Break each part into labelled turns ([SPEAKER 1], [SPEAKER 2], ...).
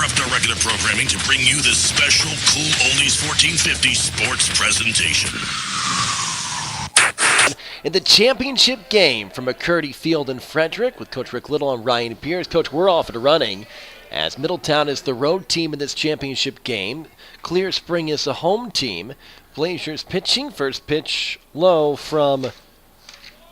[SPEAKER 1] interrupt our regular programming to bring you this special Cool Oldies 1450 sports presentation.
[SPEAKER 2] In the championship game from McCurdy Field in Frederick with Coach Rick Little and Ryan Pierce. Coach, we're off and running as Middletown is the road team in this championship game. Clear Spring is the home team. Blazers pitching. First pitch low from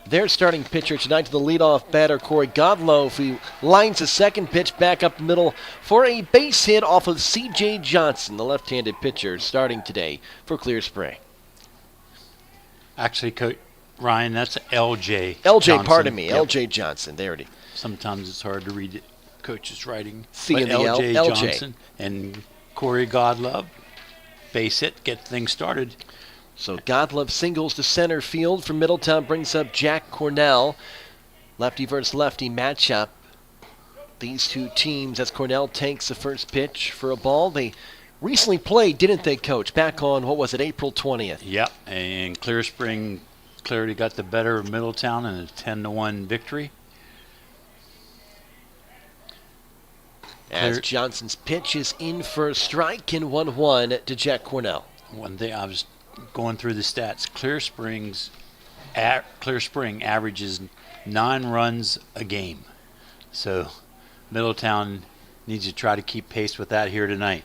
[SPEAKER 2] their starting pitcher tonight to the leadoff batter, Corey Godlow, who lines the second pitch back up the middle for a base hit off of C.J. Johnson, the left-handed pitcher starting today for Clear Spring.
[SPEAKER 3] Actually, Coach Ryan, that's L.J.
[SPEAKER 2] Johnson. Pardon me, yep. L.J. Johnson. There it is.
[SPEAKER 3] Sometimes it's hard to read Coach's writing.
[SPEAKER 2] C and the
[SPEAKER 3] L.J.
[SPEAKER 2] L.
[SPEAKER 3] Johnson and Corey Godlove, base hit, get things started.
[SPEAKER 2] So Godlove singles to center field for Middletown, brings up Jack Cornell. Lefty versus lefty matchup. These two teams, as Cornell takes the first pitch for a ball. They recently played, didn't they, Coach? Back on, April 20th?
[SPEAKER 3] Yep, and Clear Spring clearly got the better of Middletown in a 10-1 victory.
[SPEAKER 2] As Johnson's pitch is in for a strike and 1-1 to Jack Cornell.
[SPEAKER 3] One thing I was going through the stats, Clear Spring averages 9 runs a game. So Middletown needs to try to keep pace with that here tonight.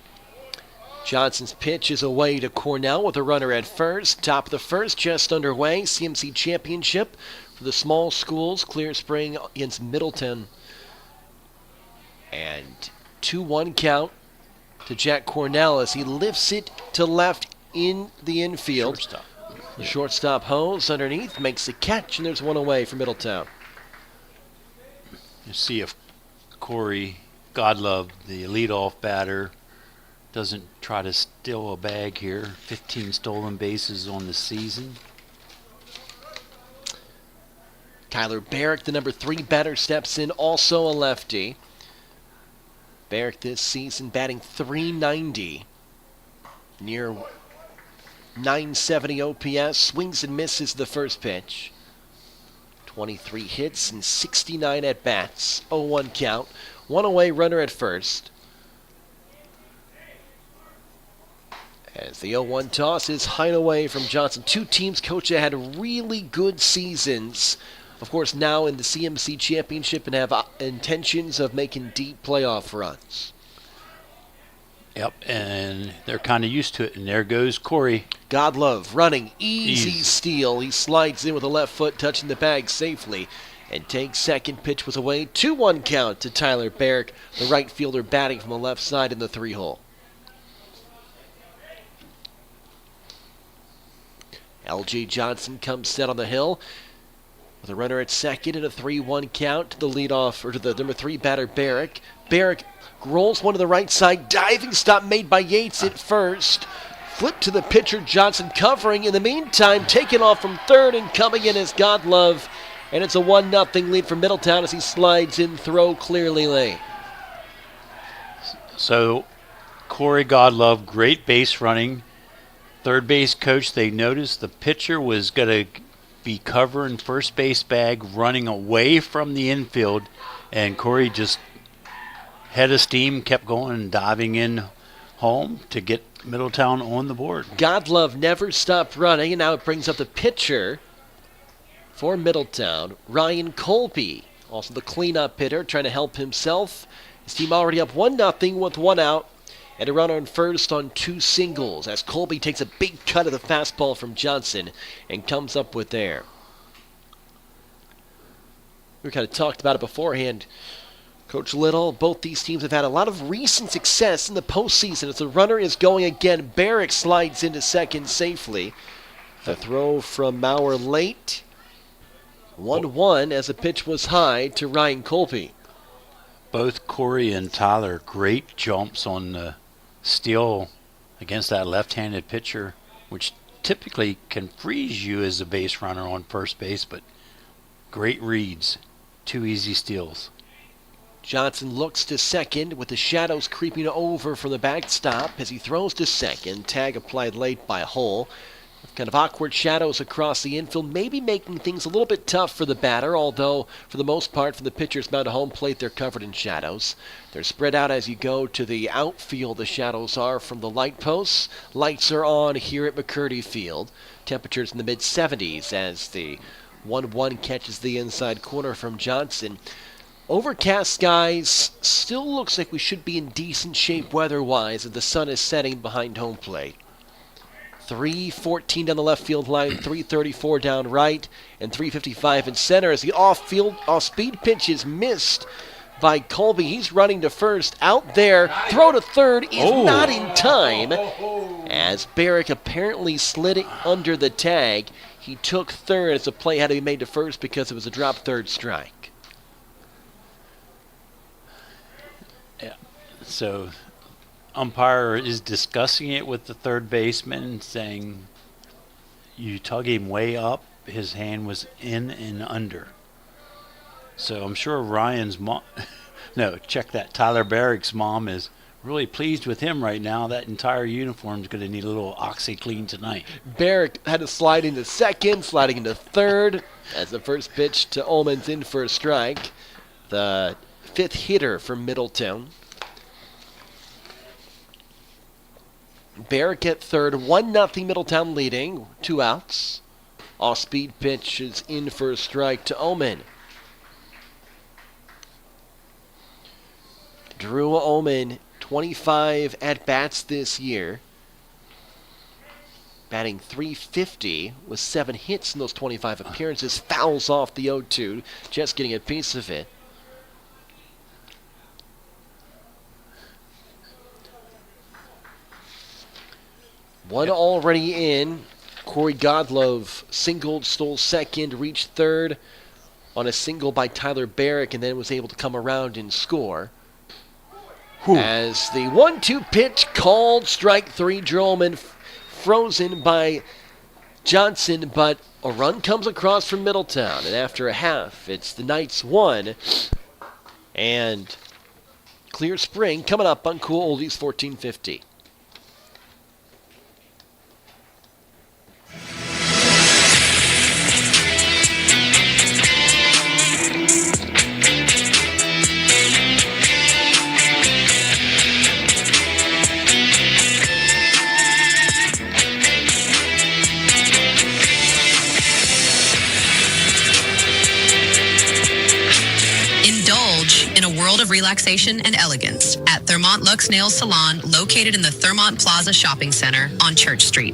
[SPEAKER 2] Johnson's pitch is away to Cornell with a runner at first. Top of the first, just underway. CMC Championship for the small schools. Clear Spring against Middleton. And 2-1 count to Jack Cornell as he lifts it to left in the infield.
[SPEAKER 3] Shortstop.
[SPEAKER 2] The shortstop hose underneath makes the catch, and there's one away for Middletown.
[SPEAKER 3] You see if Corey Godlove, the leadoff batter, doesn't try to steal a bag here. 15 stolen bases on the season.
[SPEAKER 2] Tyler Barrick, the number 3 batter, steps in, also a lefty. Barrick this season batting .390, near 970 OPS, swings and misses the first pitch. 23 hits and 69 at-bats, 0-1 count. One away, runner at first. As the 0-1 toss is Hideaway from Johnson. Two teams, Coach, that had really good seasons. Of course, now in the CMC Championship and have intentions of making deep playoff runs.
[SPEAKER 3] Yep, and they're kind of used to it. And there goes Corey.
[SPEAKER 2] Godlove running, easy steal. He slides in with a left foot, touching the bag safely. And takes second. Pitch was away. 2-1 count to Tyler Barrick, the right fielder batting from the left side in the 3-hole. L.J. Johnson comes set on the hill with a runner at second and a 3-1 count to the leadoff, or to the number 3 batter, Barrick. Barrick rolls one to the right side. Diving stop made by Yates at first. Flip to the pitcher, Johnson covering. In the meantime, taken off from third and coming in as Godlove. And it's a 1-0 lead for Middletown as he slides in, throw clearly late.
[SPEAKER 3] So Corey Godlove, great base running. Third base coach, they noticed the pitcher was going to be covering first base bag, running away from the infield, and Corey just head of steam, kept going and diving in home to get Middletown on the board.
[SPEAKER 2] Godlove never stopped running, and now it brings up the pitcher for Middletown, Ryan Colby, also the cleanup hitter, trying to help himself. His team already up 1-0 with 1 out. And a runner on first on 2 singles as Colby takes a big cut of the fastball from Johnson and comes up with there. We kind of talked about it beforehand. Coach Little, both these teams have had a lot of recent success in the postseason as the runner is going again. Barrick slides into second safely. A throw from Maurer late. 1-1 as the pitch was high to Ryan Colby.
[SPEAKER 3] Both Corey and Tyler, great jumps on the steal against that left-handed pitcher, which typically can freeze you as a base runner on first base, but great reads. 2 easy steals.
[SPEAKER 2] Johnson looks to second with the shadows creeping over from the backstop as he throws to second. Tag applied late by Hull. Kind of awkward shadows across the infield, maybe making things a little bit tough for the batter, although for the most part, from the pitcher's mound to home plate, they're covered in shadows. They're spread out as you go to the outfield. The shadows are from the light posts. Lights are on here at McCurdy Field. Temperatures in the mid-70s as the 1-1 catches the inside corner from Johnson. Overcast skies, still looks like we should be in decent shape weather-wise as the sun is setting behind home plate. 314 down the left field line, 334 down right, and 355 in center as the off-speed pitch is missed by Colby. He's running to first, out there, throw to third is not in time as Barrick apparently slid it under the tag. He took third as the play had to be made to first because it was a drop third strike.
[SPEAKER 3] Yeah, so umpire is discussing it with the third baseman, saying you tug him way up, his hand was in and under. So I'm sure Ryan's mom, no, check that, Tyler Barrick's mom is really pleased with him right now. That entire uniform is going to need a little OxyClean tonight.
[SPEAKER 2] Barrick had to slide into second, sliding into third as the first pitch to Ullman's in for a strike. The fifth hitter from Middletown. Barrick at third, 1-0 Middletown leading, 2 outs. Off-speed pitch is in for a strike to Ullman. Drew Ullman, 25 at-bats this year. Batting .350 with 7 hits in those 25 appearances. Fouls off the 0-2, just getting a piece of it. One already in. Corey Godlove singled, stole second, reached third on a single by Tyler Barrick, and then was able to come around and score. As the 1-2 pitch called, strike three, Drolman frozen by Johnson, but a run comes across from Middletown, and after a half, it's the Knights 1, and Clear Spring coming up on Cool Oldies 1450.
[SPEAKER 4] In a world of relaxation and elegance at Thermont Luxe Nail Salon, located in the Thermont Plaza Shopping Center on Church Street.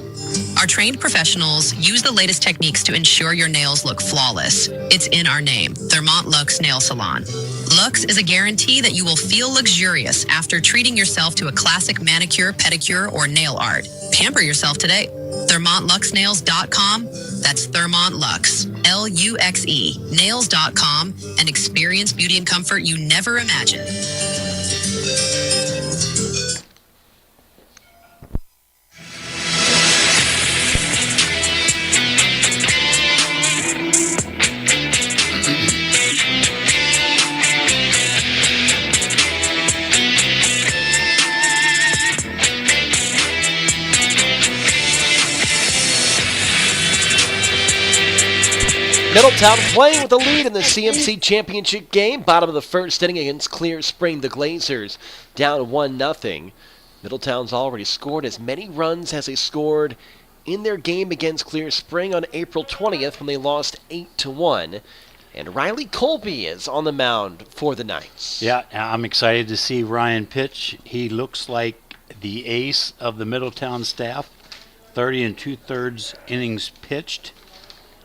[SPEAKER 4] Our trained professionals use the latest techniques to ensure your nails look flawless. It's in our name, Thermont Luxe Nail Salon. Luxe is a guarantee that you will feel luxurious after treating yourself to a classic manicure, pedicure, or nail art. Pamper yourself today. ThermontLuxeNails.com. That's Thermont Luxe, Luxe, nails.com, and experience beauty and comfort you never imagined.
[SPEAKER 2] Middletown playing with the lead in the CMC Championship game. Bottom of the first inning against Clear Spring. The Glazers down 1-0. Middletown's already scored as many runs as they scored in their game against Clear Spring on April 20th when they lost 8-1. And Riley Colby is on the mound for the Knights.
[SPEAKER 3] Yeah, I'm excited to see Ryan pitch. He looks like the ace of the Middletown staff. 30 2/3 innings pitched.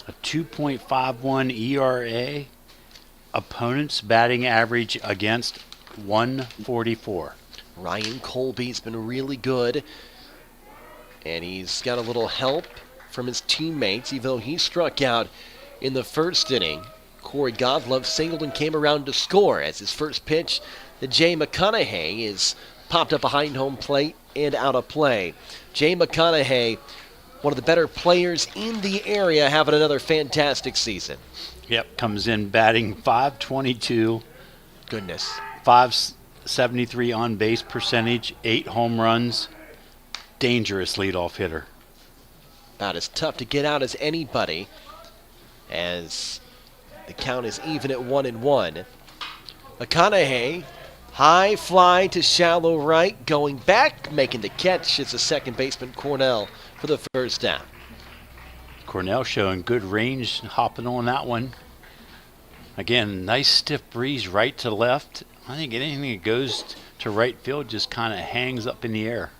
[SPEAKER 3] A 2.51 ERA. Opponent's batting average against 144.
[SPEAKER 2] Ryan Colby's been really good, and he's got a little help from his teammates, even though he struck out in the first inning. Corey Godlove singled and came around to score as his first pitch, the Jay McConaughey, is popped up behind home plate and out of play. Jay McConaughey, one of the better players in the area, having another fantastic season.
[SPEAKER 3] Yep, comes in batting .522.
[SPEAKER 2] Goodness.
[SPEAKER 3] .573 on base percentage, 8 home runs. Dangerous leadoff hitter.
[SPEAKER 2] about as tough to get out as anybody, as the count is even at 1-1. McConaughey, high fly to shallow right, going back, making the catch. It's the second baseman Cornell for the first down.
[SPEAKER 3] Cornell showing good range, hopping on that one. Again, nice stiff breeze right to left. I think anything that goes to right field just kind of hangs up in the air.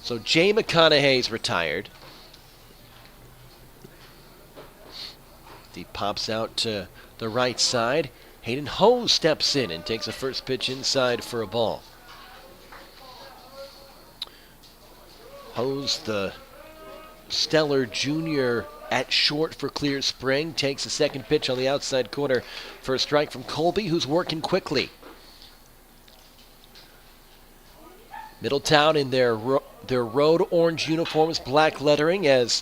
[SPEAKER 2] So Jay McConaughey's retired. He pops out to the right side. Hayden Ho steps in and takes the first pitch inside for a ball. Ho's the stellar junior at short for Clear Spring. Takes the second pitch on the outside corner for a strike from Colby, who's working quickly. Middletown in their road orange uniforms, black lettering, as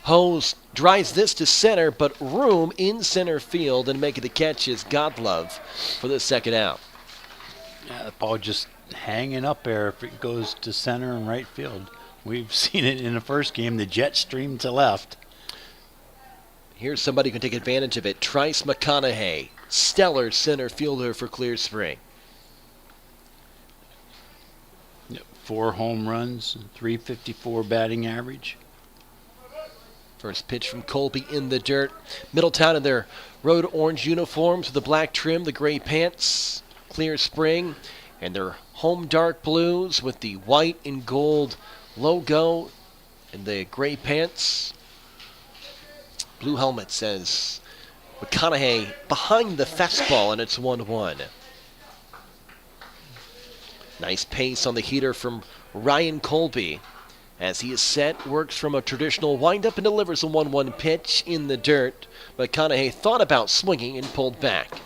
[SPEAKER 2] Hose drives this to center, but room in center field, and making the catch is Godlove for the second out.
[SPEAKER 3] Yeah, the ball just hanging up there if it goes to center and right field. We've seen it in the first game, the jet stream to left.
[SPEAKER 2] Here's somebody who can take advantage of it. Trice McConaughey, stellar center fielder for Clear Spring.
[SPEAKER 3] 4 home runs, 354 batting average.
[SPEAKER 2] First pitch from Colby in the dirt. Middletown in their road orange uniforms with the black trim, the gray pants. Clear Spring and their home dark blues with the white and gold logo and the gray pants. Blue helmet says McConaughey behind the fastball, and it's 1-1. Nice pace on the heater from Ryan Colby. As he is set, works from a traditional windup and delivers a 1-1 pitch in the dirt. McConaughey thought about swinging and pulled back.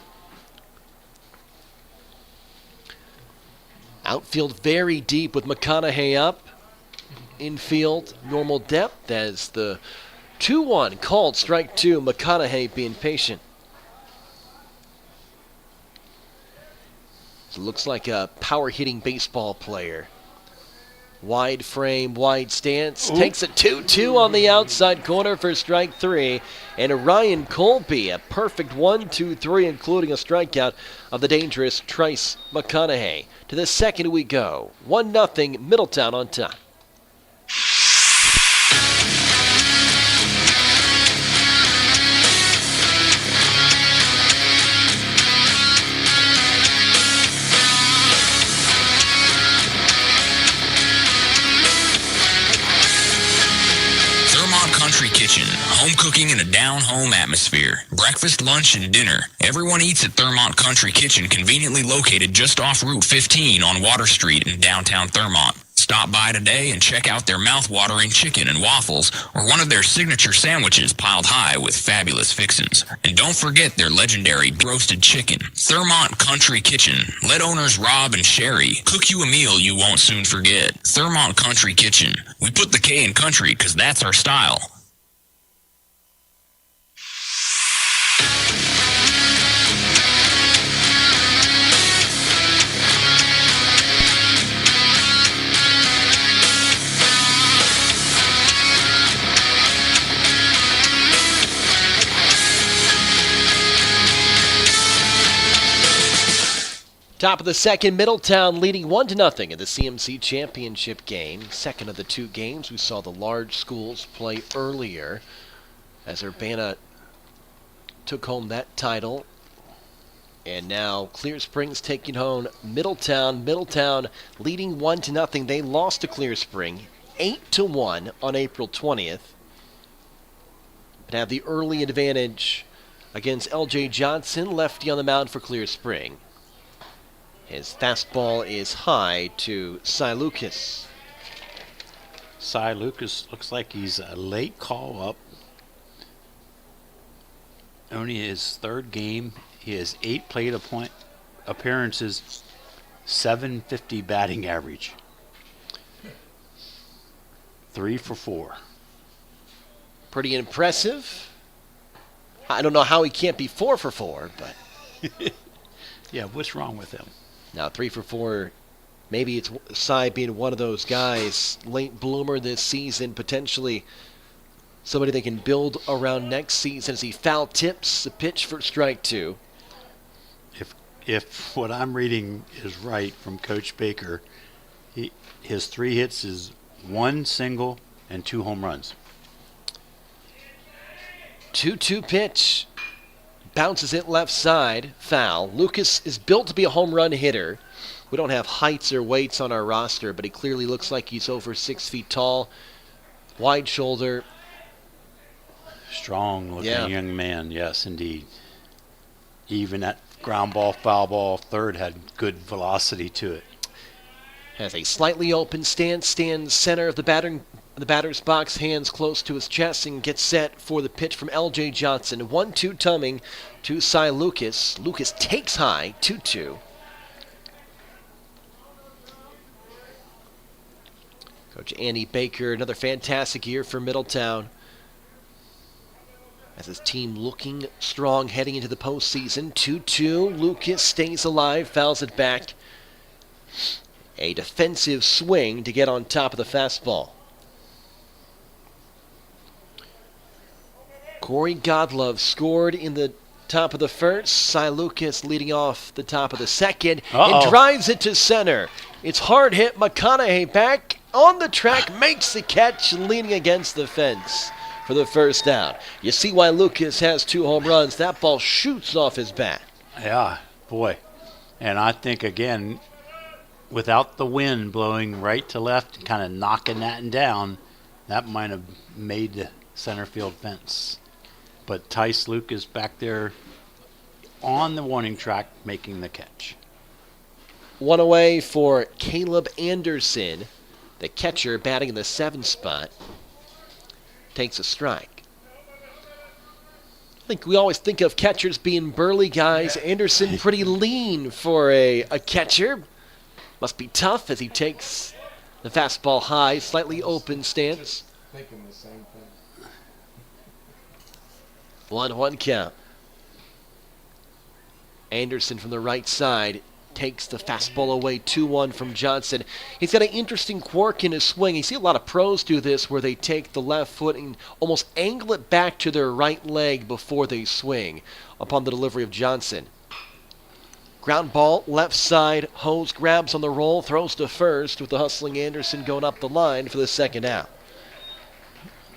[SPEAKER 2] Outfield very deep with McConaughey up. Infield, normal depth as the 2-1 called strike 2. McConaughey being patient. So looks like a power-hitting baseball player. Wide frame, wide stance. Ooh. Takes a 2-2 on the outside corner for strike 3. And Ryan Colby, a perfect 1-2-3, including a strikeout of the dangerous Trice McConaughey. To the second we go. 1-0, Middletown on top.
[SPEAKER 5] Country Kitchen, home cooking in a down-home atmosphere. Breakfast, lunch, and dinner. Everyone eats at Thermont Country Kitchen, conveniently located just off Route 15 on Water Street in downtown Thermont. Stop by today and check out their mouth-watering chicken and waffles or one of their signature sandwiches piled high with fabulous fixins. And don't forget their legendary roasted chicken. Thermont Country Kitchen. Let owners Rob and Sherry cook you a meal you won't soon forget. Thermont Country Kitchen. We put the K in country because that's our style.
[SPEAKER 2] Top of the second, Middletown leading 1-0 in the CMC Championship game. Second of the two games we saw the large schools play earlier as Urbana took home that title. And now Clear Springs taking home Middletown. Middletown leading 1-0. They lost to Clear Spring 8-1 on April 20th. But have the early advantage against LJ Johnson, lefty on the mound for Clear Spring. His fastball is high to Cy Lucas.
[SPEAKER 3] Cy Lucas looks like he's a late call-up. Only his third game. He has 8 plate appearances, 750 batting average. 3 for 4.
[SPEAKER 2] Pretty impressive. I don't know how he can't be 4 for 4, but...
[SPEAKER 3] Yeah, what's wrong with him?
[SPEAKER 2] Now 3 for 4 Maybe it's Cy being one of those guys, late bloomer this season, potentially somebody they can build around next season as he foul tips the pitch for strike two.
[SPEAKER 3] If what I'm reading is right from Coach Baker, his 3 hits is 1 single and 2 home runs.
[SPEAKER 2] 2-2 pitch. Bounces it left side. Foul. Lucas is built to be a home run hitter. We don't have heights or weights on our roster, but he clearly looks like he's over 6 feet tall. Wide shoulder.
[SPEAKER 3] Strong looking young man, yes indeed. Even at ground ball, foul ball, third had good velocity to it.
[SPEAKER 2] Has a slightly open stance, stands center of the batter's box, hands close to his chest, and gets set for the pitch from L.J. Johnson. 1-2 tumbling to Cy Lucas. Lucas takes high, 2-2. Coach Andy Baker, another fantastic year for Middletown. As his team looking strong heading into the postseason. 2-2. Lucas stays alive, fouls it back. A defensive swing to get on top of the fastball. Corey Godlove scored in the top of the first. Cy Lucas leading off the top of the second. And drives it to center. It's hard hit. McConaughey back on the track, makes the catch, leaning against the fence for the first down. You see why Lucas has 2 home runs. That ball shoots off his bat.
[SPEAKER 3] Yeah, boy. And I think, again, without the wind blowing right to left and kind of knocking that down, that might have made the center field fence. But Tice Lucas back there on the warning track making the catch.
[SPEAKER 2] One away for Caleb Anderson, the catcher batting in the 7th spot. Takes a strike. I think we always think of catchers being burly guys. Anderson pretty lean for a catcher. Must be tough as he takes the fastball high, slightly open stance.
[SPEAKER 6] Thinking the same thing.
[SPEAKER 2] 1-1 count. Anderson from the right side takes the fastball away, 2-1 from Johnson. He's got an interesting quirk in his swing. You see a lot of pros do this where they take the left foot and almost angle it back to their right leg before they swing upon the delivery of Johnson. Ground ball, left side, Hose grabs on the roll, throws to first with the hustling Anderson going up the line for the second out.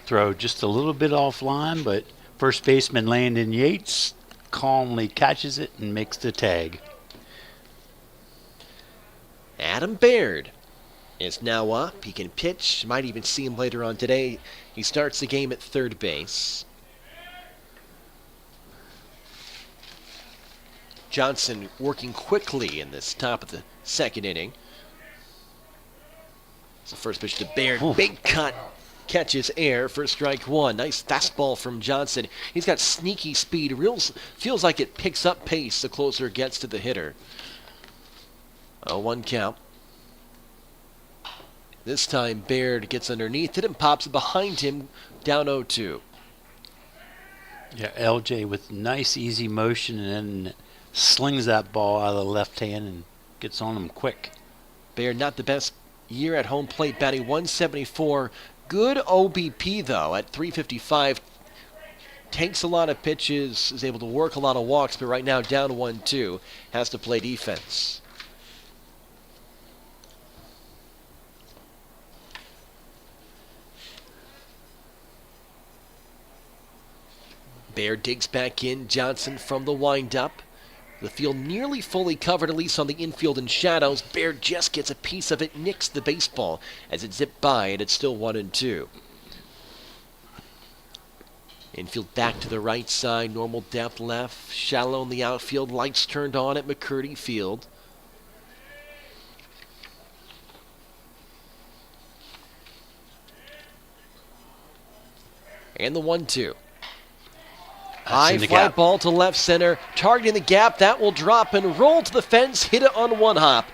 [SPEAKER 3] Throw just a little bit offline, but first baseman Landon Yates calmly catches it and makes the tag.
[SPEAKER 2] Adam Baird is now up. He can pitch. Might even see him later on today. He starts the game at third base. Johnson working quickly in this top of the second inning. It's the first pitch to Baird.
[SPEAKER 3] Ooh.
[SPEAKER 2] Big cut. Catches air for strike one. Nice fastball from Johnson. He's got sneaky speed. Feels like it picks up pace the closer it gets to the hitter. 0-1 count. This time Baird gets underneath it and pops it behind him, down 0-2.
[SPEAKER 3] Yeah, LJ with nice easy motion and then slings that ball out of the left hand and gets on him quick.
[SPEAKER 2] Baird not the best year at home plate, batting 174. Good OBP though at 355. Takes a lot of pitches, is able to work a lot of walks, but right now down 1-2. Has to play defense. Baird digs back in. Johnson from the windup. The field nearly fully covered, at least on the infield in shadows. Baird just gets a piece of it, nicks the baseball as it zipped by, and it's still 1-2. Infield back to the right side, normal depth left, shallow in the outfield, lights turned on at McCurdy Field. And the 1-2. High fly ball to left center, targeting the gap. That will drop and roll to the fence, hit it on one hop.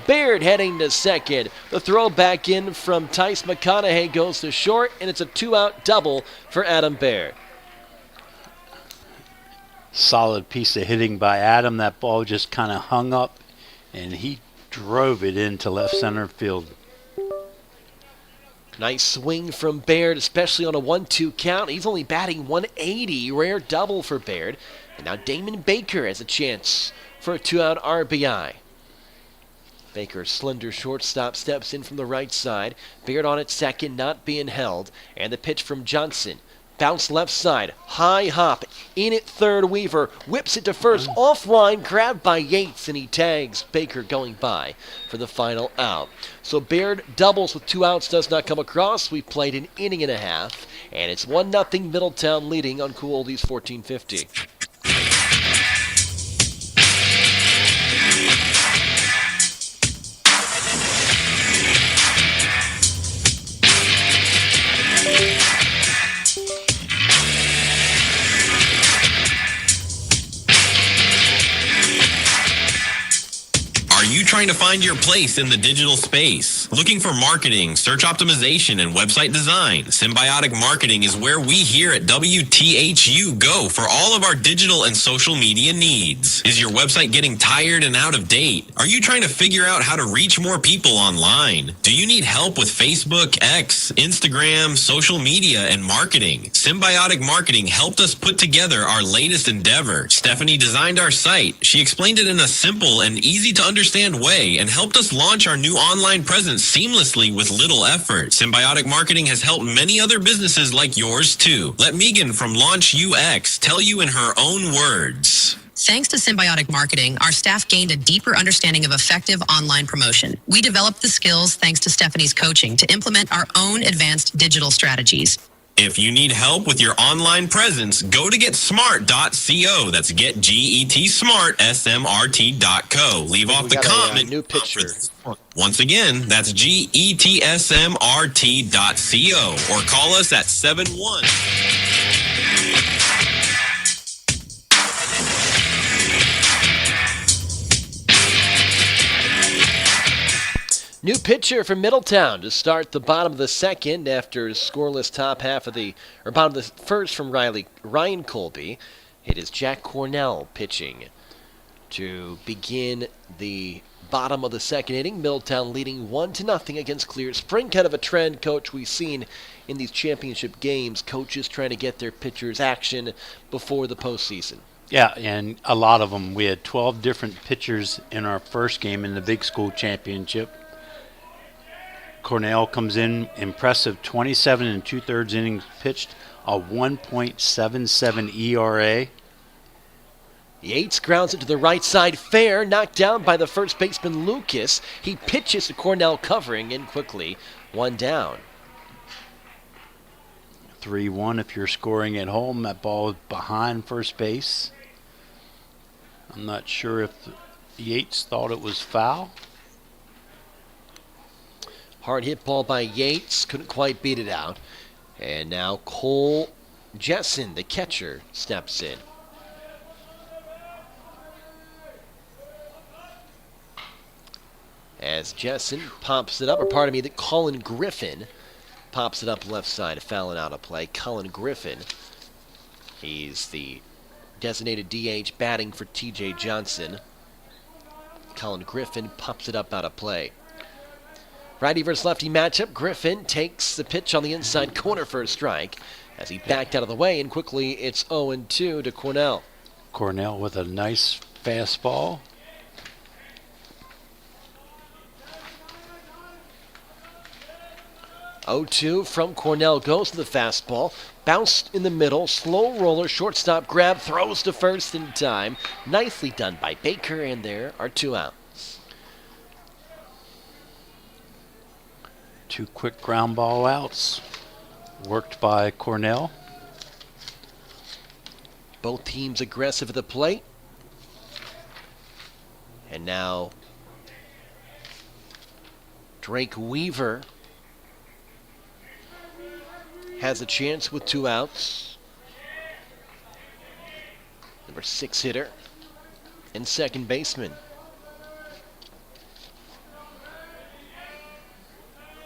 [SPEAKER 2] Baird heading to second. The throw back in from Tice McConaughey goes to short, and it's a 2-out double for Adam Baird.
[SPEAKER 3] Solid piece of hitting by Adam. That ball just kind of hung up, and he drove it into left center field.
[SPEAKER 2] Nice swing from Baird, especially on a 1-2 count. He's only batting 180. Rare double for Baird. And now Damon Baker has a chance for a 2-out RBI. Baker, slender shortstop, steps in from the right side. Baird on at second, not being held. And the pitch from Johnson. Bounce left side. High hop. In at third, Weaver whips it to first. Offline, grabbed by Yates, and he tags Baker going by for the final out. So Baird doubles with 2 outs, does not come across. We played an inning and a half, and it's 1-0 Middletown leading on Cool Oldies 1450.
[SPEAKER 7] Are you trying to find your place in the digital space? Looking for marketing, search optimization, and website design? Symbiotic Marketing is where we here at WTHU go for all of our digital and social media needs. Is your website getting tired and out of date? Are you trying to figure out how to reach more people online? Do you need help with Facebook, X, Instagram, social media, and marketing? Symbiotic Marketing helped us put together our latest endeavor. Stephanie designed our site. She explained it in a simple and easy to understand way and helped us launch our new online presence seamlessly with little effort. Symbiotic Marketing has helped many other businesses like yours too. Let Megan from Launch UX tell you in her own words.
[SPEAKER 4] Thanks to Symbiotic Marketing, our staff gained a deeper understanding of effective online promotion. We developed the skills thanks to Stephanie's coaching to implement our own advanced digital strategies.
[SPEAKER 7] If you need help with your online presence, go to getsmart.co. That's GetSmart.co. Leave off the comment.
[SPEAKER 2] New pitcher.
[SPEAKER 7] Once again, that's GETSMRT.co. Or call us at 71.
[SPEAKER 2] New pitcher for Middletown to start the bottom of the second after his scoreless top half of the, or bottom of the first from Ryan Colby. It is Jack Cornell pitching to begin the bottom of the second inning. Middletown leading 1-0 against Clear Spring. Kind of a trend, Coach, we've seen in these championship games. Coaches trying to get their pitchers action before the postseason.
[SPEAKER 3] Yeah, and a lot of them. We had 12 different pitchers in our first game in the Big School Championship. Cornell comes in impressive, 27 2/3 innings pitched, a 1.77 ERA.
[SPEAKER 2] Yates grounds it to the right side, fair, knocked down by the first baseman Lucas. He pitches to Cornell covering in quickly, 1 down.
[SPEAKER 3] 3-1 if you're scoring at home. That ball is behind first base. I'm not sure if Yates thought it was foul.
[SPEAKER 2] Hard hit ball by Yates, couldn't quite beat it out. And now Cole Jessen, the catcher, steps in. As Jessen pops it up, or pardon me, that Colin Griffin pops it up left side, fouling out of play. Colin Griffin, he's the designated DH batting for TJ Johnson. Colin Griffin pops it up out of play. Righty versus lefty matchup. Griffin takes the pitch on the inside corner for a strike as he backed out of the way, and quickly it's 0-2 to Cornell.
[SPEAKER 3] Cornell with a nice fastball.
[SPEAKER 2] Oh-2 from Cornell goes to the fastball. Bounced in the middle. Slow roller. Shortstop grab. Throws to first in time. Nicely done by Baker, and there are 2 outs.
[SPEAKER 3] 2 quick ground ball outs worked by Cornell.
[SPEAKER 2] Both teams aggressive at the plate. And now Drake Weaver has a chance with 2 outs. Number 6 hitter and second baseman.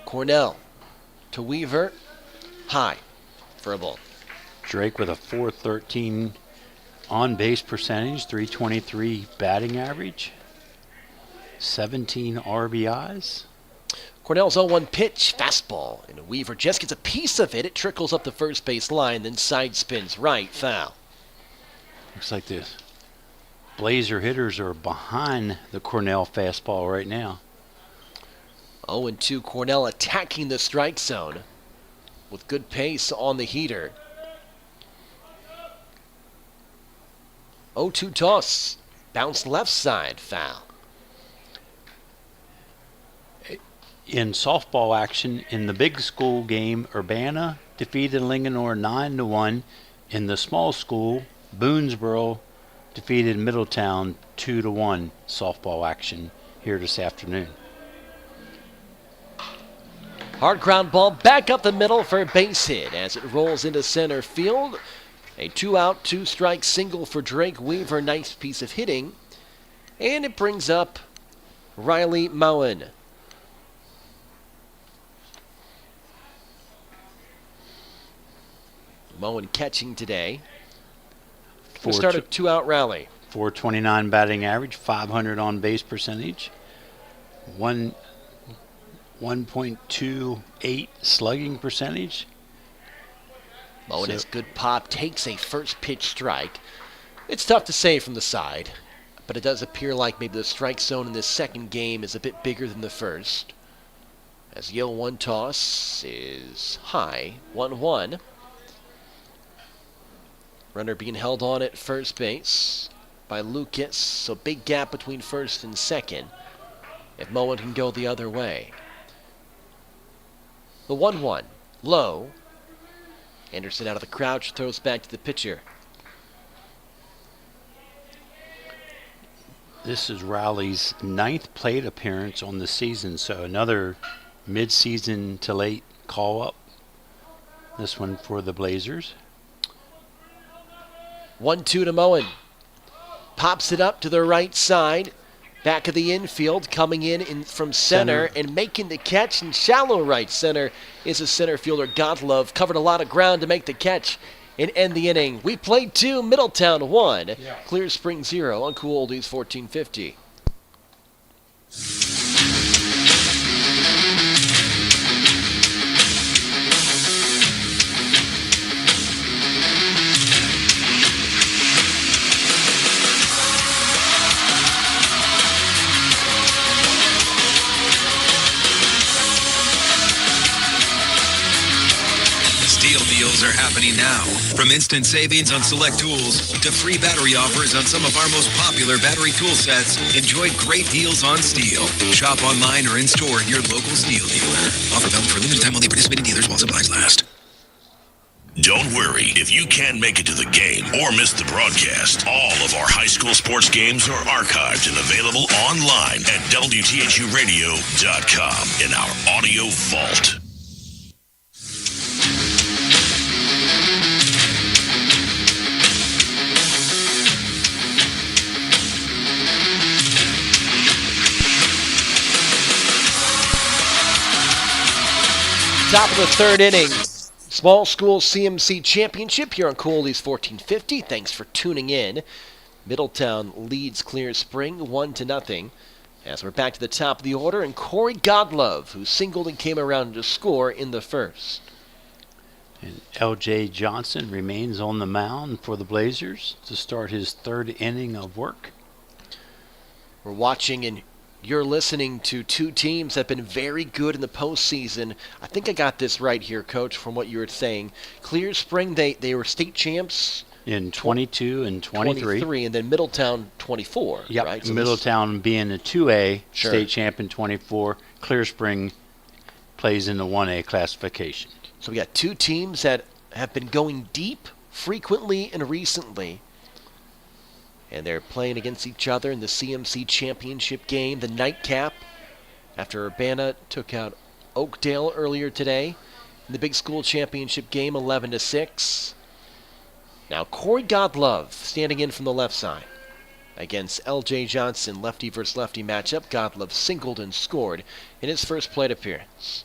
[SPEAKER 2] Cornell to Weaver, high for a ball.
[SPEAKER 3] Drake with a .413 on-base percentage, .323 batting average. 17 RBIs.
[SPEAKER 2] Cornell's 0-1 pitch, fastball, and Weaver just gets a piece of it. It trickles up the first base line, then side spins right, foul.
[SPEAKER 3] Looks like the Blazer hitters are behind the Cornell fastball right now.
[SPEAKER 2] 0-2 Cornell attacking the strike zone with good pace on the heater. 0-2 toss, bounce left side, foul.
[SPEAKER 3] In softball action, in the big school game, Urbana defeated Linganore 9-1. In the small school, Boonesboro defeated Middletown 2-1. Softball action here this afternoon.
[SPEAKER 2] Hard ground ball back up the middle for a base hit as it rolls into center field. A 2-out, 2-strike single for Drake Weaver. Nice piece of hitting. And it brings up Riley Mowen. Mowen catching today. We'll start a 2-out rally.
[SPEAKER 3] 429 batting average, 500 on base percentage, 1.28 slugging percentage.
[SPEAKER 2] Mowen has good pop, takes a first pitch strike. It's tough to say from the side, but it does appear like maybe the strike zone in this second game is a bit bigger than the first. As the 0-1 toss is high, 1-1. Runner being held on at first base by Lucas, so big gap between first and second if Mowen can go the other way. The 1-1, low. Anderson out of the crouch, throws back to the pitcher.
[SPEAKER 3] This is Rowley's 9th plate appearance on the season, so another mid-season to late call-up. This one for the Blazers.
[SPEAKER 2] 1-2 to Mowen. Pops it up to the right side. Back of the infield, coming in from center and making the catch in shallow right center is a center fielder, Godlove. Covered a lot of ground to make the catch and end the inning. We played 2, Middletown 1. Clear Spring 0 on Cool Oldies 1450.
[SPEAKER 8] Deals are happening now. From instant savings on select tools to free battery offers on some of our most popular battery tool sets, enjoy great deals on steel. Shop online or in store at your local steel dealer. Offer valid for a limited time while they participating dealers while supplies last.
[SPEAKER 1] Don't worry if you can't make it to the game or miss the broadcast. All of our high school sports games are archived and available online at WTHUradio.com in our audio vault.
[SPEAKER 2] Top of the third inning. Small School CMC Championship here on Cool Oldies 1450. Thanks for tuning in. Middletown leads Clear Spring 1-0. As we're back to the top of the order, and Corey Godlove, who singled and came around to score in the first.
[SPEAKER 3] And L.J. Johnson remains on the mound for the Blazers to start his third inning of work.
[SPEAKER 2] We're watching and you're listening to two teams that have been very good in the postseason. I think I got this right here, Coach, from what you were saying. Clear Spring, they were state champs
[SPEAKER 3] in 22 and 23.
[SPEAKER 2] And then Middletown 24.
[SPEAKER 3] Yep,
[SPEAKER 2] right? So
[SPEAKER 3] Middletown being a 2A
[SPEAKER 2] Sure.
[SPEAKER 3] state champ in 24. Clear Spring plays in the 1A classification.
[SPEAKER 2] So we got two teams that have been going deep frequently and recently. And they're playing against each other in the CMC Championship game, the nightcap, after Urbana took out Oakdale earlier today in the Big School Championship game, 11-6. Now Corey Godlove standing in from the left side against L.J. Johnson, lefty versus lefty matchup. Godlove singled and scored in his first plate appearance.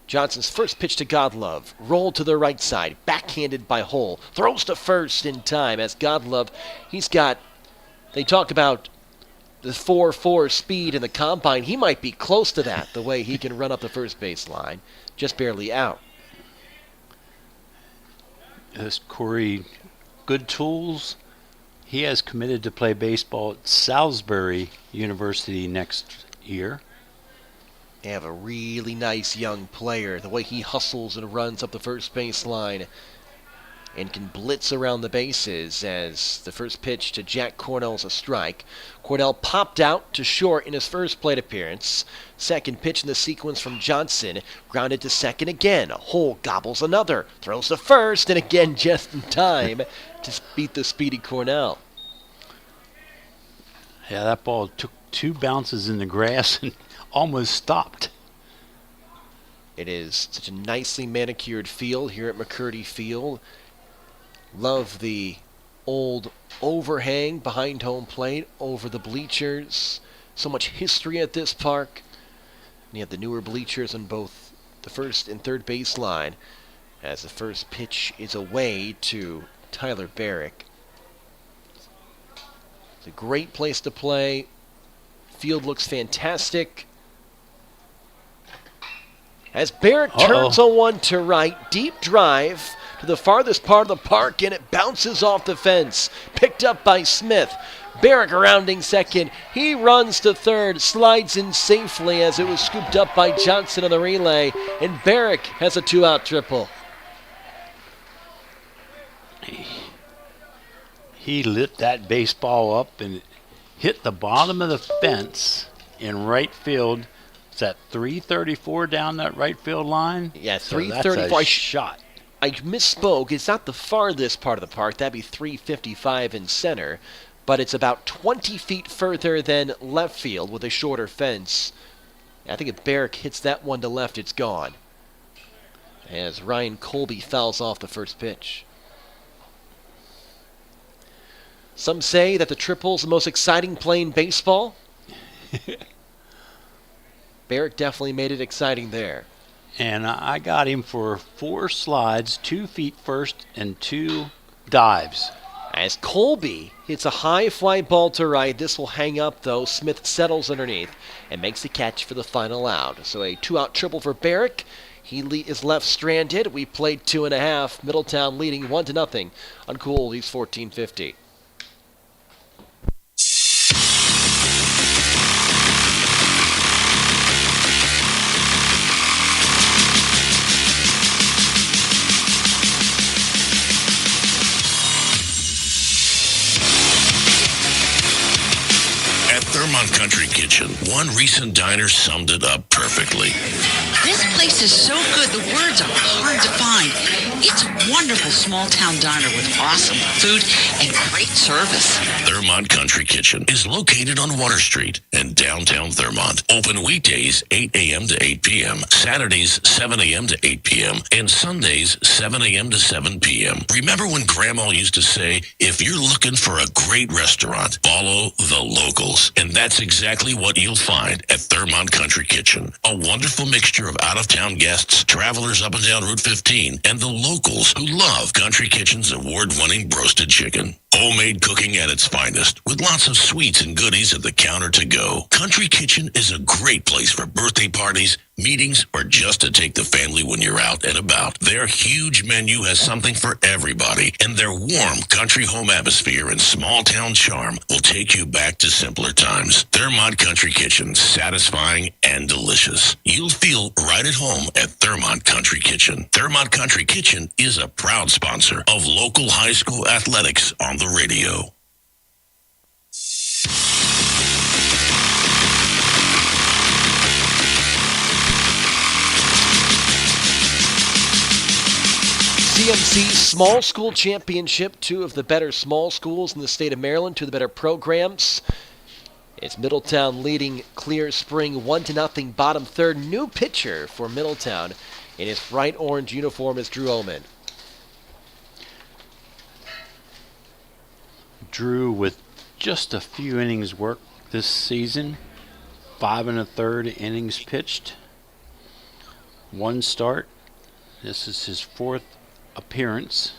[SPEAKER 2] Johnson's first pitch to Godlove, rolled to the right side, backhanded by Hull, throws to first in time as Godlove, they talk about the 4.4 speed in the combine, he might be close to that, the way he can run up the first base line. Just barely out.
[SPEAKER 3] This Corey, good tools. He has committed to play baseball at Salisbury University next year.
[SPEAKER 2] They have a really nice young player. The way he hustles and runs up the first base line and can blitz around the bases, as the first pitch to Jack Cornell is a strike. Cornell popped out to short in his first plate appearance. Second pitch in the sequence from Johnson, grounded to second again. Hole gobbles another, throws to first, and again just in time to beat the speedy Cornell.
[SPEAKER 3] Yeah, that ball took 2 bounces in the grass and almost stopped.
[SPEAKER 2] It is such a nicely manicured field here at McCurdy Field. Love the old overhang behind home plate over the bleachers. So much history at this park. And you have the newer bleachers on both the first and third base line, as the first pitch is away to Tyler Barrick. It's a great place to play. Field looks fantastic. As Barrick turns a one to right, deep drive to the farthest part of the park, and it bounces off the fence. Picked up by Smith. Barrick rounding second. He runs to third, slides in safely as it was scooped up by Johnson on the relay, and Barrick has a 2-out triple.
[SPEAKER 3] He lit that baseball up and hit the bottom of the fence in right field. It's at 334 down that right field line.
[SPEAKER 2] Yeah,
[SPEAKER 3] so
[SPEAKER 2] 334.
[SPEAKER 3] That's a shot.
[SPEAKER 2] I misspoke. It's not the farthest part of the park. That'd be 355 in center. But it's about 20 feet further than left field with a shorter fence. I think if Barrick hits that one to left, it's gone. As Ryan Colby fouls off the first pitch. Some say that the triple's the most exciting play in baseball. Barrick definitely made it exciting there.
[SPEAKER 3] And I got him for 4 slides, 2 feet first, and 2 dives.
[SPEAKER 2] As Colby hits a high fly ball to right, this will hang up though. Smith settles underneath and makes the catch for the final out. So a 2-out triple for Barrick. He is left stranded. We played 2.5. Middletown leading 1-0 on Cool Oldies 1450.
[SPEAKER 1] Thermont Country Kitchen, one recent diner summed it up perfectly.
[SPEAKER 9] This place is so good, the words are hard to find. It's a wonderful small-town diner with awesome food and great service.
[SPEAKER 1] Thermont Country Kitchen is located on Water Street in downtown Thermont. Open weekdays 8 a.m. to 8 p.m., Saturdays 7 a.m. to 8 p.m., and Sundays 7 a.m. to 7 p.m. Remember when Grandma used to say, if you're looking for a great restaurant, follow the locals. And that's exactly what you'll find at Thermont Country Kitchen. A wonderful mixture of out-of-town guests, travelers up and down Route 15, and the locals who love Country Kitchen's award-winning roasted chicken. Homemade cooking at its finest, with lots of sweets and goodies at the counter to go. Country Kitchen is a great place for birthday parties, meetings, or just to take the family when you're out and about. Their huge menu has something for everybody, and their warm country home atmosphere and small town charm will take you back to simpler times. Thermont Country Kitchen, satisfying and delicious. You'll feel right at home at Thermont Country Kitchen. Thermont Country Kitchen is a proud sponsor of local high school athletics on the radio.
[SPEAKER 2] CMC Small School Championship, 2 of the better small schools in the state of Maryland, 2 of the better programs. It's Middletown leading Clear Spring 1-0, bottom third. New pitcher for Middletown in his bright orange uniform is Drew Oman.
[SPEAKER 3] Drew with just a few innings work this season. 5 1/3 innings pitched. 1 start. This is his 4th appearance.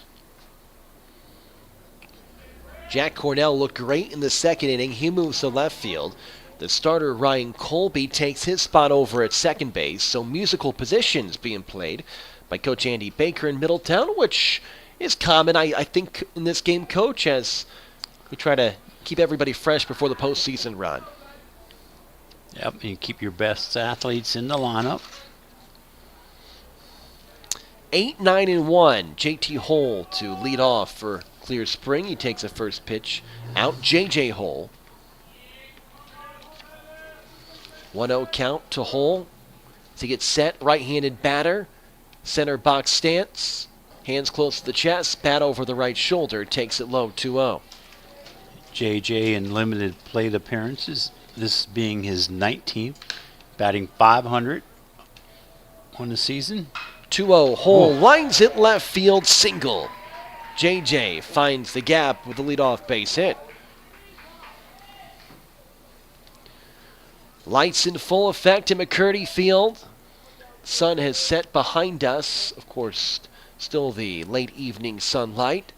[SPEAKER 2] Jack Cornell looked great in the second inning. He moves to left field. The starter, Ryan Colby, takes his spot over at second base. So musical positions being played by Coach Andy Baker in Middletown, which is common, I think, in this game, Coach, as we try to keep everybody fresh before the postseason run.
[SPEAKER 3] Yep, and keep your best athletes in the lineup.
[SPEAKER 2] 8-9-1. JT Hole to lead off for Clear Spring. He takes a first pitch out. J.J. Hole. 1-0 count to Hole. To get set, right-handed batter. Center box stance. Hands close to the chest. Bat over the right shoulder. Takes it low. 2-0.
[SPEAKER 3] JJ in limited plate appearances, this being his 19th, batting .500 on the season.
[SPEAKER 2] 2-0. Hole lines it left field, single. JJ finds the gap with the leadoff base hit. Lights in full effect in McCurdy Field. Sun has set behind us. Of course, still the late evening sunlight.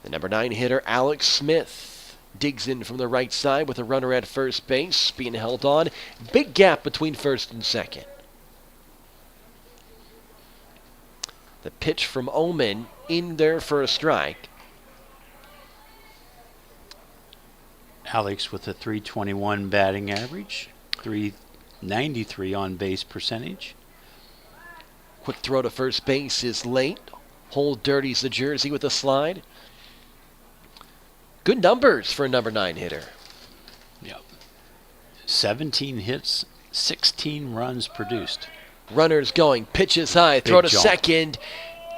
[SPEAKER 2] The number 9 hitter, Alex Smith, digs in from the right side with a runner at first base, being held on. Big gap between first and second. The pitch from Omen in there for a strike.
[SPEAKER 3] Alex with a .321 batting average, .393 on base percentage.
[SPEAKER 2] Quick throw to first base is late. Hole dirties the jersey with a slide. Good numbers for a number 9 hitter.
[SPEAKER 3] Yep. 17 hits, 16 runs produced.
[SPEAKER 2] Runners going, pitches high, throw to
[SPEAKER 3] jump.
[SPEAKER 2] second,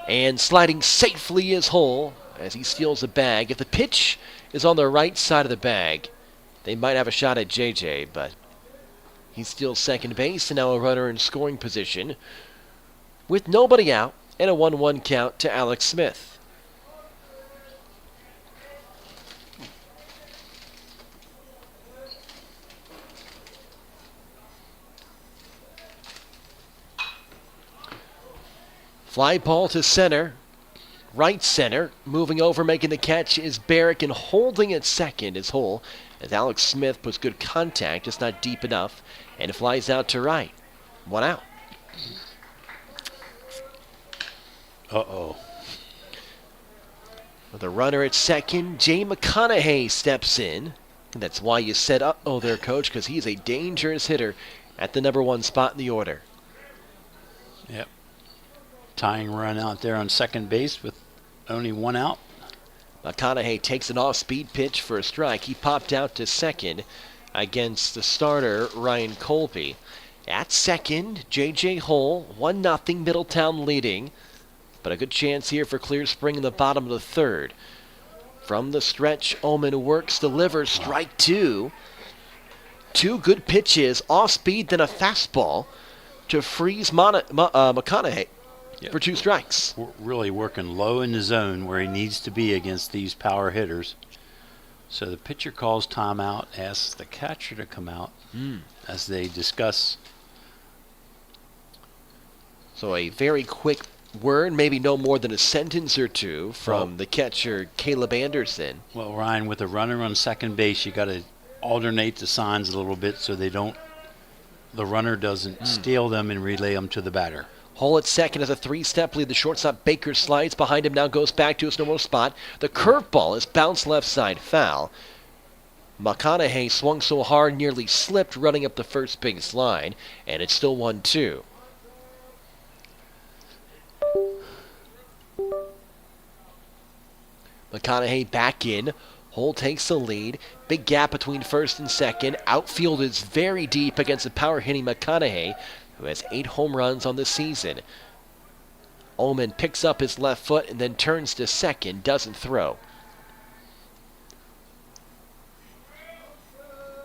[SPEAKER 2] and sliding safely is Hole as he steals the bag. If the pitch is on the right side of the bag, they might have a shot at JJ, but he steals second base, and now a runner in scoring position with nobody out and a 1-1 count to Alex Smith. Fly ball to center. Right center. Moving over, making the catch is Barrick, and holding at second is Hole as Alex Smith puts good contact, just not deep enough, and flies out to right. 1 out.
[SPEAKER 3] Uh-oh.
[SPEAKER 2] With a runner at second, Jay McConaughey steps in. And that's why you said uh-oh there, Coach, because he's a dangerous hitter at the number 1 spot in the order.
[SPEAKER 3] Yep. Tying run out there on second base with only 1 out.
[SPEAKER 2] McConaughey takes an off-speed pitch for a strike. He popped out to second against the starter, Ryan Colby. At second, J.J. Hole, 1-0, Middletown leading. But a good chance here for Clear Spring in the bottom of the third. From the stretch, Omen works, delivers, strike 2. 2 good pitches, off-speed, then a fastball to freeze McConaughey.
[SPEAKER 3] Yep.
[SPEAKER 2] For 2 strikes.
[SPEAKER 3] Really working low in the zone where he needs to be against these power hitters. So the pitcher calls timeout, asks the catcher to come out as they discuss.
[SPEAKER 2] So a very quick word, maybe no more than a sentence or two from the catcher, Caleb Anderson.
[SPEAKER 3] Well, Ryan, with a runner on second base, you got to alternate the signs a little bit so the runner doesn't steal them and relay them to the batter.
[SPEAKER 2] Hole at second has a 3-step lead. The shortstop Baker slides behind him, now goes back to his normal spot. The curveball is bounced left side foul. McConaughey swung so hard, nearly slipped running up the first base line, and it's still 1-2. McConaughey back in. Hole takes the lead. Big gap between first and second. Outfield is very deep against the power-hitting McConaughey, who has 8 home runs on the season. Ullman picks up his left foot and then turns to second, doesn't throw.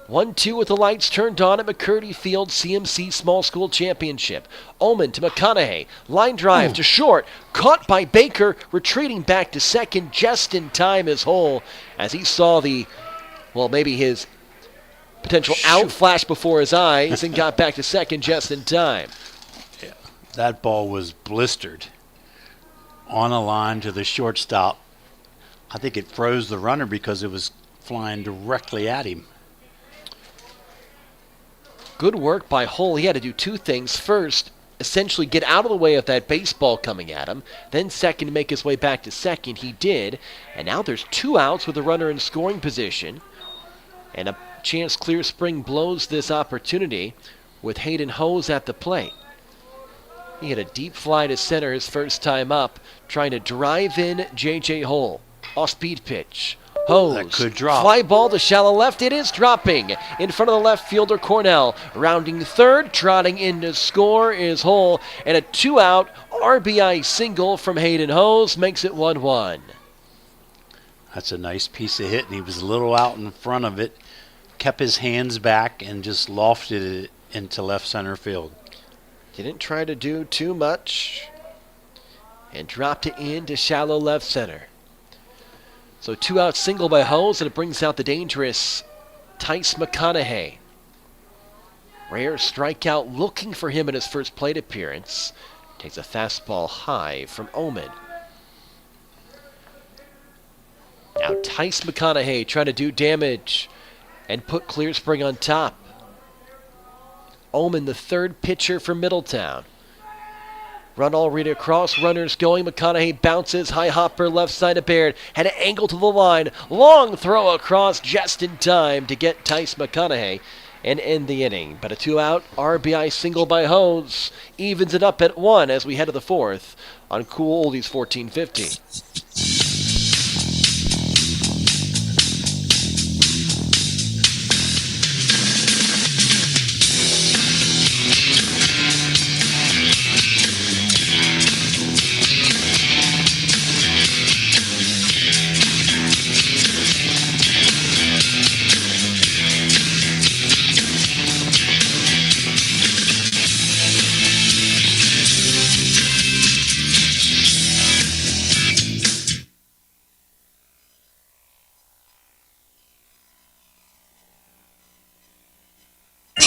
[SPEAKER 2] 1-2 with the lights turned on at McCurdy Field CMC Small School Championship. Ullman to McConaughey. Line drive to short. Caught by Baker. Retreating back to second just in time is Hole as he saw maybe his potential out flash before his eyes and got back to second just in time.
[SPEAKER 3] Yeah, that ball was blistered on a line to the shortstop. I think it froze the runner because it was flying directly at him.
[SPEAKER 2] Good work by Hull. He had to do two things. First, essentially get out of the way of that baseball coming at him. Then second, make his way back to second. He did. And now there's 2 outs with a runner in scoring position. And a chance Clear Spring blows this opportunity with Hayden Hose at the plate. He hit a deep fly to center his first time up, trying to drive in J.J. Hull. Off-speed pitch. Hose.
[SPEAKER 3] That could drop.
[SPEAKER 2] Fly ball to shallow left. It is dropping in front of the left fielder Cornell. Rounding third, trotting in to score is Hull. And a 2-out RBI single from Hayden Hose makes it 1-1.
[SPEAKER 3] That's a nice piece of hit, and he was a little out in front of it, kept his hands back, and just lofted it into left center field.
[SPEAKER 2] Didn't try to do too much, and dropped it into shallow left center. So 2-out single by Hose, and it brings out the dangerous Tice McConaughey. Rare strikeout looking for him in his first plate appearance. Takes a fastball high from Omen. Now Tice McConaughey trying to do damage and put Clear Spring on top. Omen, the third pitcher for Middletown. Run already across, runners going. McConaughey bounces, high hopper left side of Baird. Had an angle to the line. Long throw across just in time to get Tice McConaughey and end the inning. But a 2-out RBI single by Hose evens it up at 1 as we head to the 4th on Cool Oldies 1450.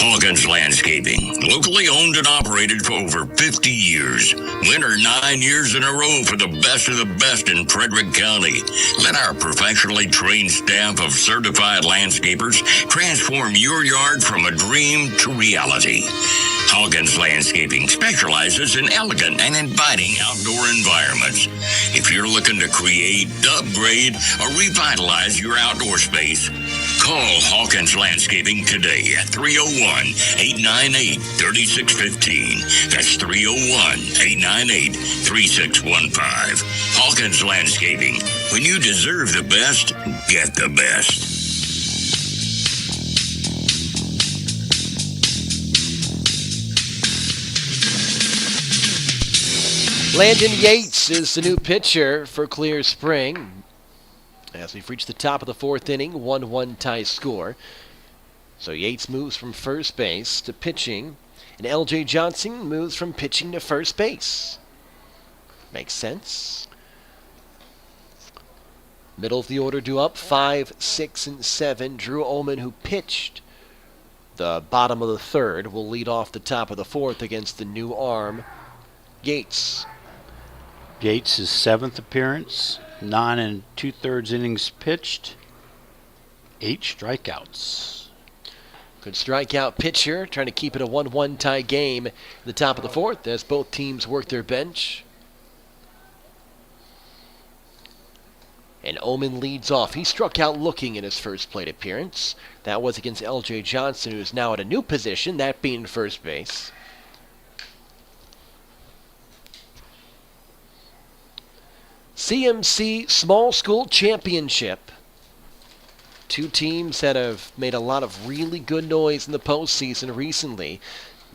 [SPEAKER 1] Hawkins Landscaping, locally owned and operated for over 50 years. Winner 9 years in a row for the best of the best in Frederick County. Let our professionally trained staff of certified landscapers transform your yard from a dream to reality. Hawkins Landscaping specializes in elegant and inviting outdoor environments. If you're looking to create, upgrade, or revitalize your outdoor space, call Hawkins Landscaping today at 301-898-3615. That's 301-898-3615. Hawkins Landscaping. When you deserve the best, get the best.
[SPEAKER 2] Landon Yates is the new pitcher for Clear Spring. As we've reached the top of the 4th inning, 1-1 tie score. So Yates moves from first base to pitching, and L.J. Johnson moves from pitching to first base. Makes sense. Middle of the order due up, 5, 6, and 7. Drew Omen, who pitched the bottom of the 3rd, will lead off the top of the 4th against the new arm, Yates.
[SPEAKER 3] Yates' 7th appearance, 9 2/3 innings pitched, 8 strikeouts.
[SPEAKER 2] Good strikeout pitcher, trying to keep it a 1-1 tie game in the top of the 4th as both teams work their bench. And Omen leads off. He struck out looking in his first plate appearance. That was against L.J. Johnson, who is now at a new position, that being first base. CMC Small School Championship. Two teams that have made a lot of really good noise in the postseason recently.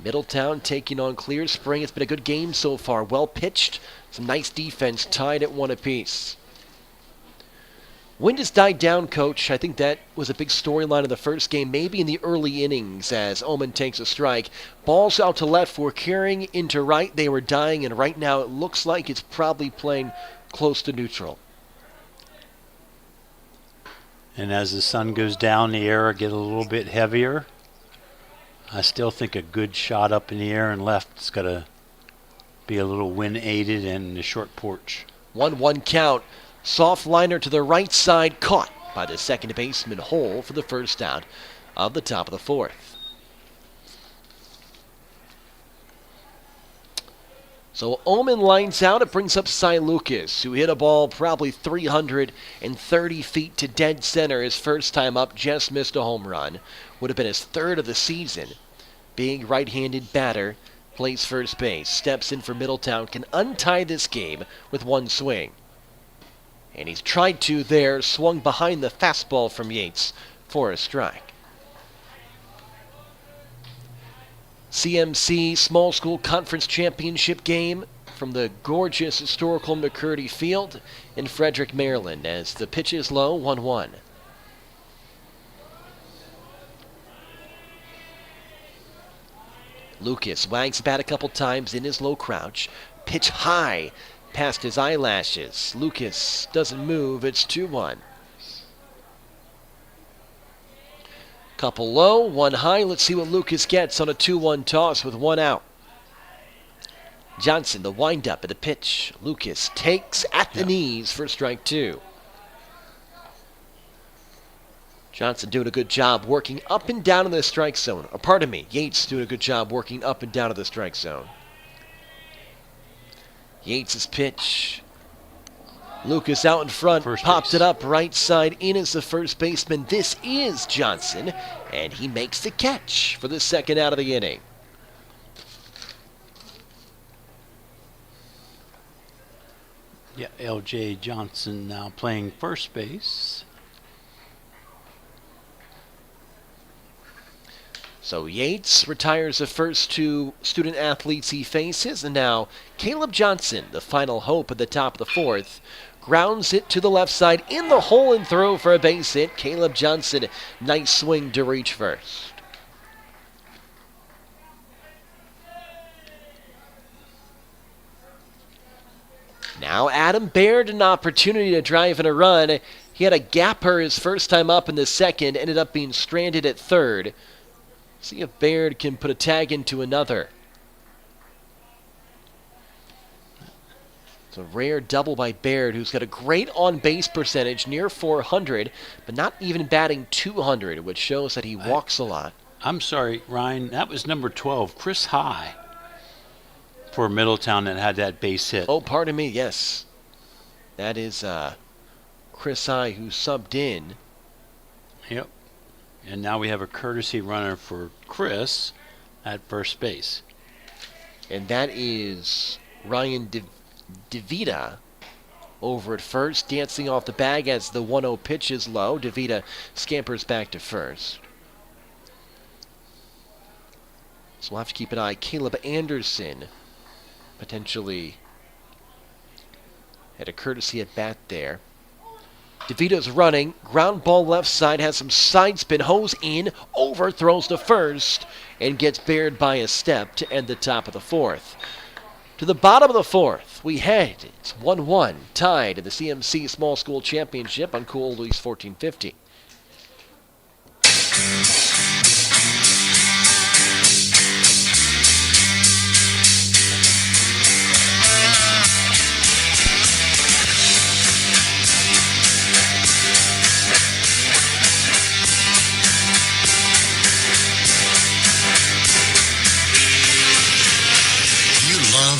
[SPEAKER 2] Middletown taking on Clear Spring. It's been a good game so far. Well pitched. Some nice defense, tied at 1 apiece. Wind has died down, Coach. I think that was a big storyline of the first game, maybe in the early innings as Omen takes a strike. Balls out to left for carrying into right. They were dying, and right now it looks like it's probably playing close to neutral.
[SPEAKER 3] And as the sun goes down, the air will get a little bit heavier. I still think a good shot up in the air and left is going to be a little wind aided and the short porch.
[SPEAKER 2] 1-1 count. Soft liner to the right side, caught by the second baseman Hole for the first out of the top of the fourth. So Omen lines out. It brings up Cy Lucas, who hit a ball probably 330 feet to dead center his first time up, just missed a home run. Would have been his third of the season. Big right-handed batter, plays first base, steps in for Middletown, can untie this game with one swing. And he's tried to there, swung behind the fastball from Yates for a strike. CMC Small School Conference Championship game from the gorgeous historical McCurdy Field in Frederick, Maryland, as the pitch is low, 1-1. Lucas wags the bat a couple times in his low crouch. Pitch high past his eyelashes. Lucas doesn't move. It's 2-1. Couple low, one high. Let's see what Lucas gets on a 2-1 toss with one out. Johnson, the windup at the pitch. Lucas takes at the knees for strike two. Johnson doing a good job working up and down in the strike zone. Or pardon me, Yates doing a good job working up and down in the strike zone. Yates' pitch. Lucas out in front, pops it up right side in as the first baseman. This is Johnson, and he makes the catch for the second out of the inning.
[SPEAKER 3] Yeah, L.J. Johnson now playing first base.
[SPEAKER 2] So Yates retires the first two student athletes he faces, and now Caleb Johnson, the final hope at the top of the fourth, grounds it to the left side in the hole and throw for a base hit. Caleb Johnson, nice swing to reach first. Now Adam Baird, an opportunity to drive in a run. He had a gapper his first time up in the second, ended up being stranded at third. See if Baird can put a tag into another. It's a rare double by Baird, who's got a great on-base percentage, near 400, but not even batting 200, which shows that he walks a lot.
[SPEAKER 3] I'm sorry, Ryan, that was number 12, Chris High, for Middletown that had that base hit.
[SPEAKER 2] Oh, pardon me, yes. That is Chris High, who subbed in.
[SPEAKER 3] Yep. And now we have a courtesy runner for Chris at first base.
[SPEAKER 2] And that is Ryan DeVita over at first, dancing off the bag as the 1-0 pitch is low. DeVita scampers back to first. So we'll have to keep an eye. Caleb Anderson potentially had a courtesy at bat there. DeVito's running, ground ball left side, has some side spin, hose in, overthrows to first, and gets Baird by a step to end the top of the fourth. To the bottom of the fourth, we head. It's 1-1, tied in the CMC Small School Championship on Cool Oldies 1450.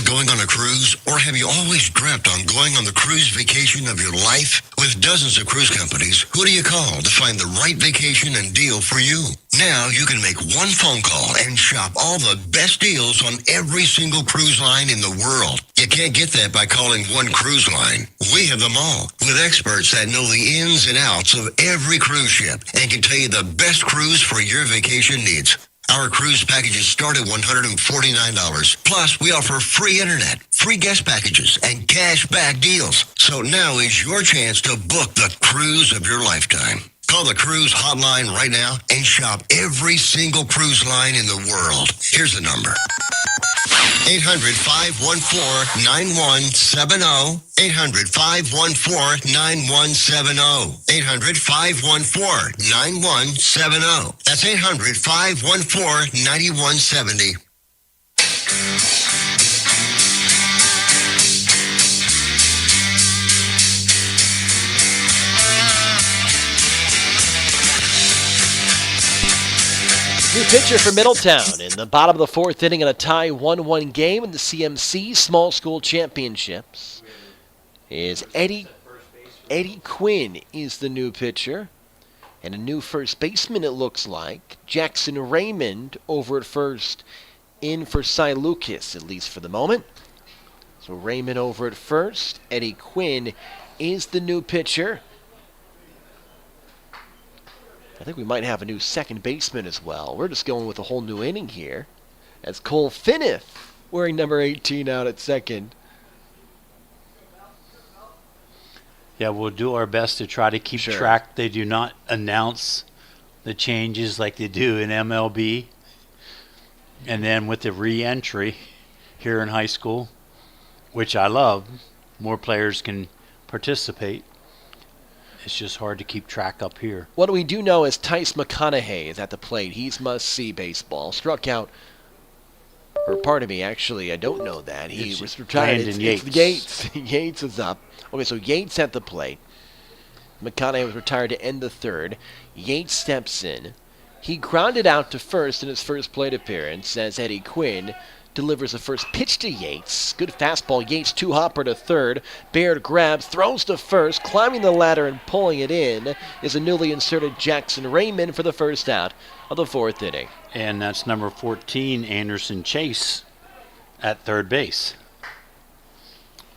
[SPEAKER 1] Going on a cruise, or have you always dreamt on going on the cruise vacation of your life? With dozens of cruise companies, who do you call to find the right vacation and deal for you? Now you can make one phone call and shop all the best deals on every single cruise line in the world. You can't get that by calling one cruise line. We have them all, with experts that know the ins and outs of every cruise ship and can tell you the best cruise for your vacation needs. Our cruise packages start at $149. Plus, we offer free internet, free guest packages, and cash back deals. So now is your chance to book the cruise of your lifetime. Call the cruise hotline right now and shop every single cruise line in the world. Here's the number. 800-514-9170. 800-514-9170. 800-514-9170. That's 800-514-9170.
[SPEAKER 2] New pitcher for Middletown in the bottom of the fourth inning in a tie 1-1 game in the CMC Small School Championships is Eddie Quinn is the new pitcher. And a new first baseman, it looks like. Jackson Raymond over at first, in for Cy Lucas, at least for the moment. So Raymond over at first. Eddie Quinn is the new pitcher. I think we might have a new second baseman as well. We're just going with a whole new inning here. As Cole Finneth, wearing number 18 out at second.
[SPEAKER 3] Yeah, we'll do our best to try to keep track. They do not announce the changes like they do in MLB. And then with the re-entry here in high school, which I love, more players can participate. It's just hard to keep track up here.
[SPEAKER 2] What we do know is Tice McConaughey is at the plate. He's must-see baseball. Struck out, or pardon me, actually, I don't know that. He was retired.
[SPEAKER 3] Brandon Yates.
[SPEAKER 2] It's Yates. Yates is up. Okay, so Yates at the plate. McConaughey was retired to end the third. Yates steps in. He grounded out to first in his first plate appearance as Eddie Quinn delivers the first pitch to Yates. Good fastball. Yates two-hopper to third. Baird grabs, throws to first. Climbing the ladder and pulling it in is a newly inserted Jackson Raymond for the first out of the fourth inning.
[SPEAKER 3] And that's number 14, Anderson Chase, at third base.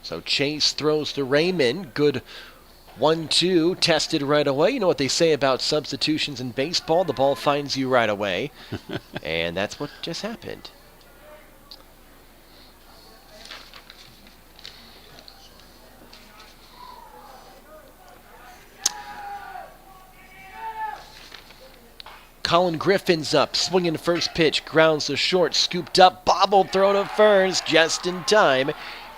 [SPEAKER 2] So Chase throws to Raymond. Good 1-2, tested right away. You know what they say about substitutions in baseball? The ball finds you right away. And that's what just happened. Colin Griffin's up, swinging first pitch, grounds to short, scooped up, bobbled throw to first, just in time.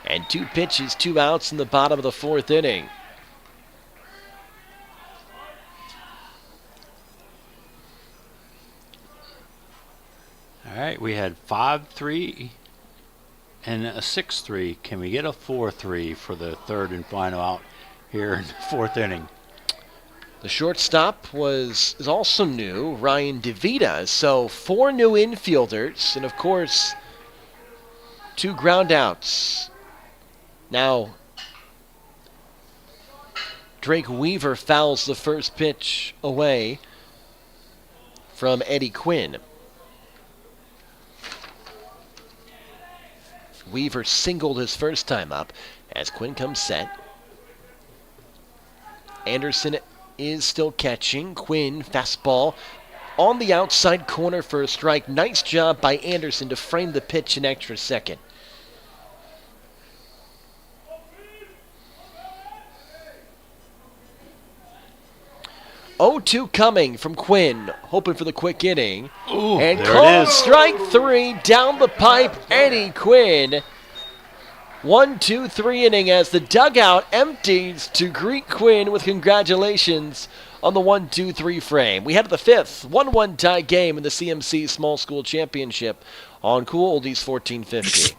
[SPEAKER 2] And 2 pitches, 2 outs in the bottom of the fourth inning.
[SPEAKER 3] All right, we had 5-3 and a 6-3. Can we get a 4-3 for the third and final out here in the fourth inning?
[SPEAKER 2] The shortstop is also new, Ryan DeVita. So 4 new infielders, and of course, 2 groundouts. Now, Drake Weaver fouls the first pitch away from Eddie Quinn. Weaver singled his first time up as Quinn comes set. Anderson is still catching. Quinn, fastball on the outside corner for a strike. Nice job by Anderson to frame the pitch an extra second. 0-2 coming from Quinn, hoping for the quick inning.
[SPEAKER 3] Ooh,
[SPEAKER 2] and
[SPEAKER 3] there
[SPEAKER 2] called
[SPEAKER 3] it is.
[SPEAKER 2] strike 3 down the pipe. Eddie Quinn. 1-2-3 inning as the dugout empties to greet Quinn with congratulations on the 1-2-3 frame. We head to the fifth 1-1 tie game in the CMC Small School Championship on Cool Oldies 1450.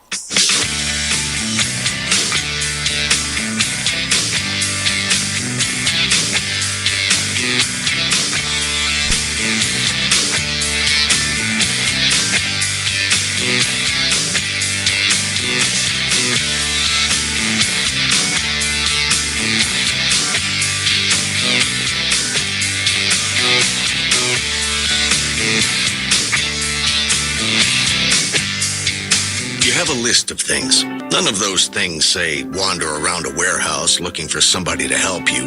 [SPEAKER 1] You have a list of things. None of those things say wander around a warehouse looking for somebody to help you,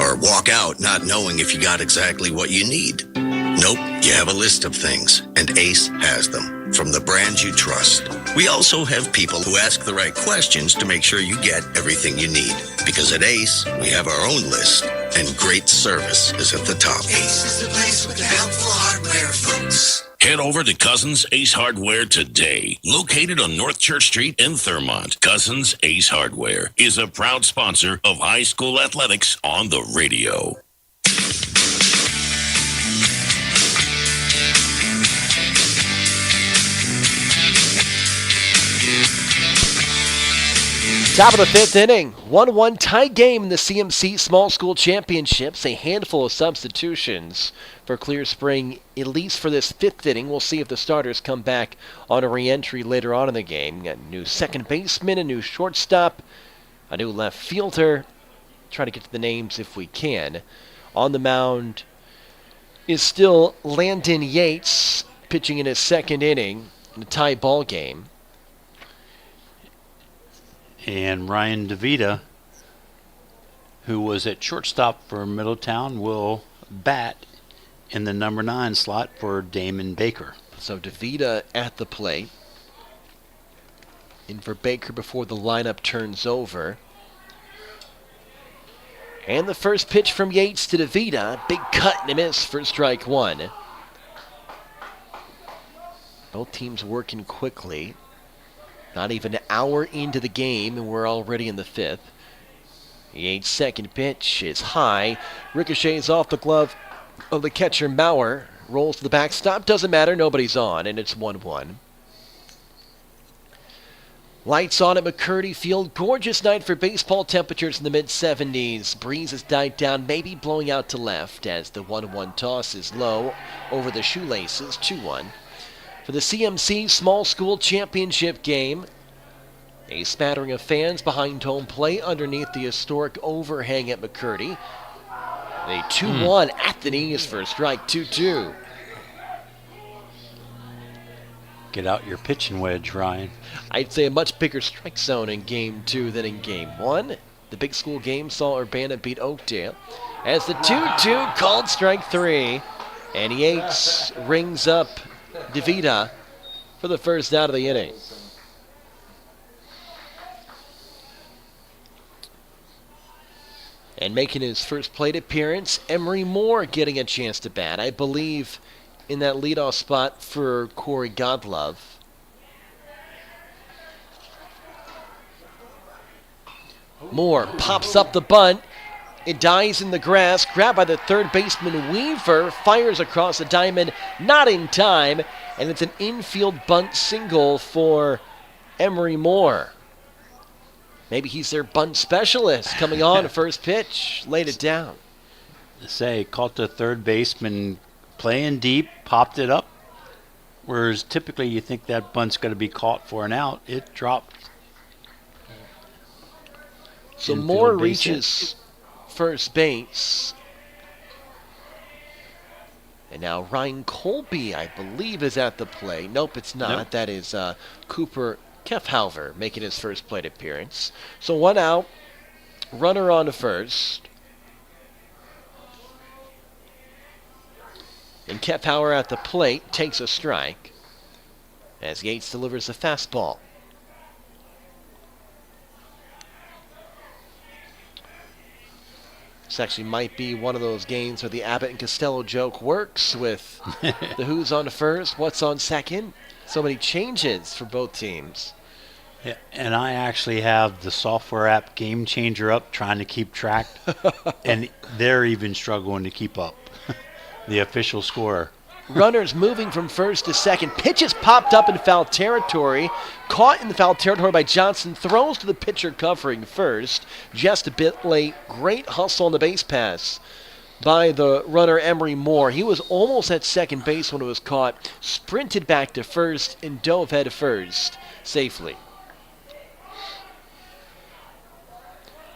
[SPEAKER 1] or walk out not knowing if you got exactly what you need. Nope, you have a list of things, and Ace has them, from the brands you trust. We also have people who ask the right questions to make sure you get everything you need. Because at Ace, we have our own list, and great service is at the top.
[SPEAKER 10] Ace is the place with the helpful hardware, folks.
[SPEAKER 1] Head over to Cousins Ace Hardware today. Located on North Church Street in Thurmont, Cousins Ace Hardware is a proud sponsor of high school athletics on the radio.
[SPEAKER 2] Top of the fifth inning, 1-1 tie game in the CMC Small School Championships. A handful of substitutions for Clear Spring, at least for this fifth inning. We'll see if the starters come back on a re-entry later on in the game. Got a new second baseman, a new shortstop, a new left fielder. Try to get to the names if we can. On the mound is still Landon Yates, pitching in his second inning in a tie ball game.
[SPEAKER 3] And Ryan DeVita, who was at shortstop for Middletown, will bat in the number 9 slot for Damon Baker.
[SPEAKER 2] So DeVita at the plate. In for Baker before the lineup turns over. And the first pitch from Yates to DeVita. Big cut and a miss for strike one. Both teams working quickly. Not even an hour into the game, and we're already in the fifth. Yates' second pitch is high. Ricochets off the glove of the catcher, Maurer. Rolls to the backstop. Doesn't matter. Nobody's on, and it's 1-1. Lights on at McCurdy Field. Gorgeous night for baseball. Temperatures in the mid-70s. Breeze has died down, maybe blowing out to left as the 1-1 toss is low over the shoelaces. 2-1. For the CMC Small School Championship game, a smattering of fans behind home plate underneath the historic overhang at McCurdy. A 2-1 at the knees for a strike. 2-2.
[SPEAKER 3] Get out your pitching wedge, Ryan.
[SPEAKER 2] I'd say a much bigger strike zone in Game 2 than in Game 1. The big school game saw Urbana beat Oakdale. As the 2-2 called strike 3. And Yates rings up DeVita for the first out of the inning. And making his first plate appearance, Emery Moore getting a chance to bat. I believe in that leadoff spot for Corey Godlove. Moore pops up the bunt. It dies in the grass. Grabbed by the third baseman Weaver. Fires across the diamond. Not in time. And it's an infield bunt single for Emery Moore. Maybe he's their bunt specialist coming on first pitch. Laid it down.
[SPEAKER 3] Say, caught the third baseman playing deep, popped it up. Whereas typically you think that bunt's going to be caught for an out. It dropped.
[SPEAKER 2] So
[SPEAKER 3] Infield
[SPEAKER 2] Moore
[SPEAKER 3] base
[SPEAKER 2] reaches first base. And now Ryan Colby, I believe, is at the plate. Nope, it's not.
[SPEAKER 3] Nope.
[SPEAKER 2] That is Cooper Kefhauver making his first plate appearance. So one out, runner on to first. And Kefhauver at the plate takes a strike as Yates delivers a fastball. This actually might be one of those games where the Abbott and Costello joke works with the who's on first, what's on second. So many changes for both teams.
[SPEAKER 3] Yeah, and I actually have the software app Game Changer up trying to keep track, and they're even struggling to keep up. The official scorer.
[SPEAKER 2] Runners moving from first to second. Pitches popped up in foul territory. Caught in the foul territory by Johnson. Throws to the pitcher covering first. Just a bit late. Great hustle on the base pass by the runner Emery Moore. He was almost at second base when it was caught. Sprinted back to first and dove head first safely.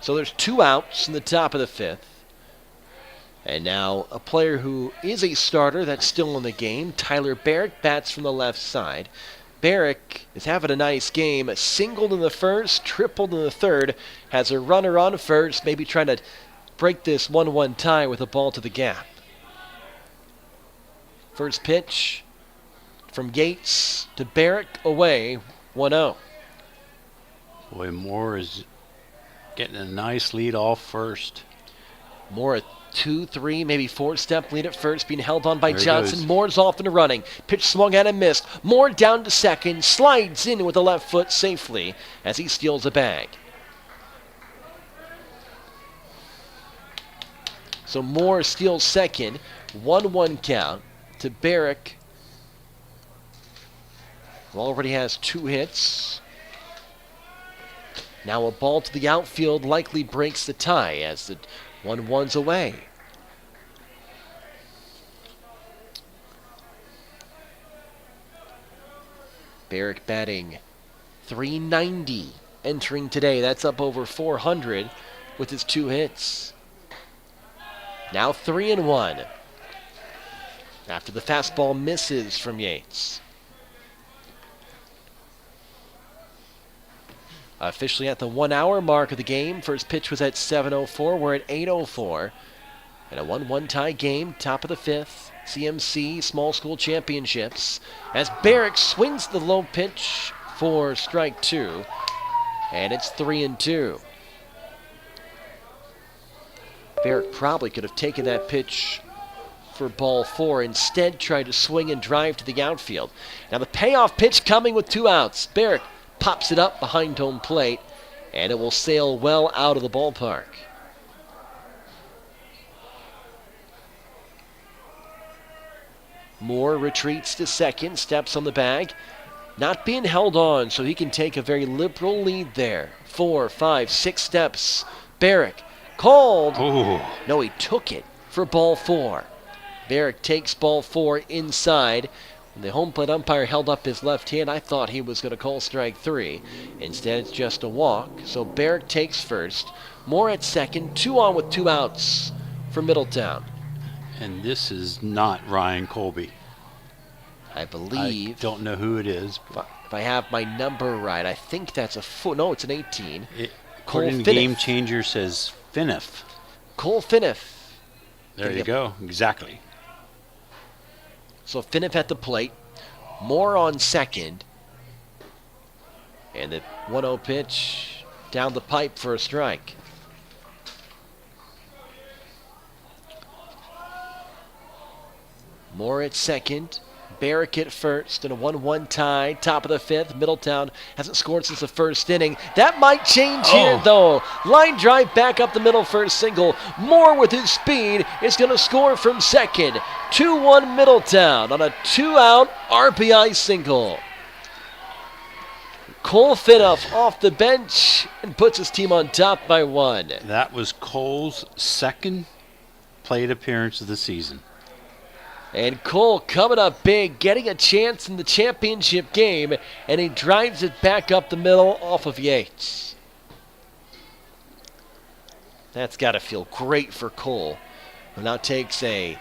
[SPEAKER 2] So there's 2 outs in the top of the fifth. And now a player who is a starter that's still in the game, Tyler Barrick, bats from the left side. Barrick is having a nice game. Singled in the first, tripled in the third. Has a runner on first, maybe trying to break this 1-1 tie with a ball to the gap. First pitch from Yates to Barrick, away, 1-0.
[SPEAKER 3] Boy, Moore is getting a nice lead off first.
[SPEAKER 2] Moore, a 2-3, maybe 4-step lead at first, being held on by
[SPEAKER 3] There he
[SPEAKER 2] Johnson.
[SPEAKER 3] goes.
[SPEAKER 2] Moore's off and running. Pitch swung at and missed. Moore down to second, slides in with the left foot safely as he steals a bag. So Moore steals second, 1-1 count to Barrick, who already has 2 hits. Now a ball to the outfield likely breaks the tie as the 1-1's away. Barrick batting .390 entering today. That's up over .400 with his 2 hits. Now 3-1 after the fastball misses from Yates. Officially at the 1 hour mark of the game. First pitch was at 7:04. We're at 8:04. And a 1-1 tie game, top of the 5th. CMC Small School Championships. As Barrick swings the low pitch for strike 2. And it's 3-2. Barrick probably could have taken that pitch for ball 4. Instead, tried to swing and drive to the outfield. Now the payoff pitch coming with 2 outs. Barrick pops it up behind home plate, and it will sail well out of the ballpark. Moore retreats to second, steps on the bag. Not being held on, so he can take a very liberal lead there. 4, 5, 6 steps. Barrick called.
[SPEAKER 3] Ooh.
[SPEAKER 2] No, he took it for ball 4. Barrick takes ball 4 inside. When the home plate umpire held up his left hand, I thought he was going to call strike 3. Instead, it's just a walk. So Barrick takes first. Moore at second. 2 on with 2 outs for Middletown.
[SPEAKER 3] And this is not Ryan Colby.
[SPEAKER 2] I believe.
[SPEAKER 3] I don't know who it is.
[SPEAKER 2] If I have my number right, I think that's a foot. No, it's an 18.
[SPEAKER 3] According to Game Changer, says Finnif.
[SPEAKER 2] Cole Finnif.
[SPEAKER 3] There you go. Exactly.
[SPEAKER 2] So Finnif at the plate. Moore on second. And the 1-0 pitch down the pipe for a strike. Moore at second. Barrick at first, and a 1-1 tie, top of the 5th. Middletown hasn't scored since the first inning. That might change here, though. Line drive back up the middle for a single. Moore with his speed is going to score from second. 2-1 Middletown on a 2-out RBI single. Cole Finnif off the bench and puts his team on top by 1.
[SPEAKER 3] That was Cole's second plate appearance of the season.
[SPEAKER 2] And Cole coming up big, getting a chance in the championship game, and he drives it back up the middle off of Yates. That's got to feel great for Cole, who now takes a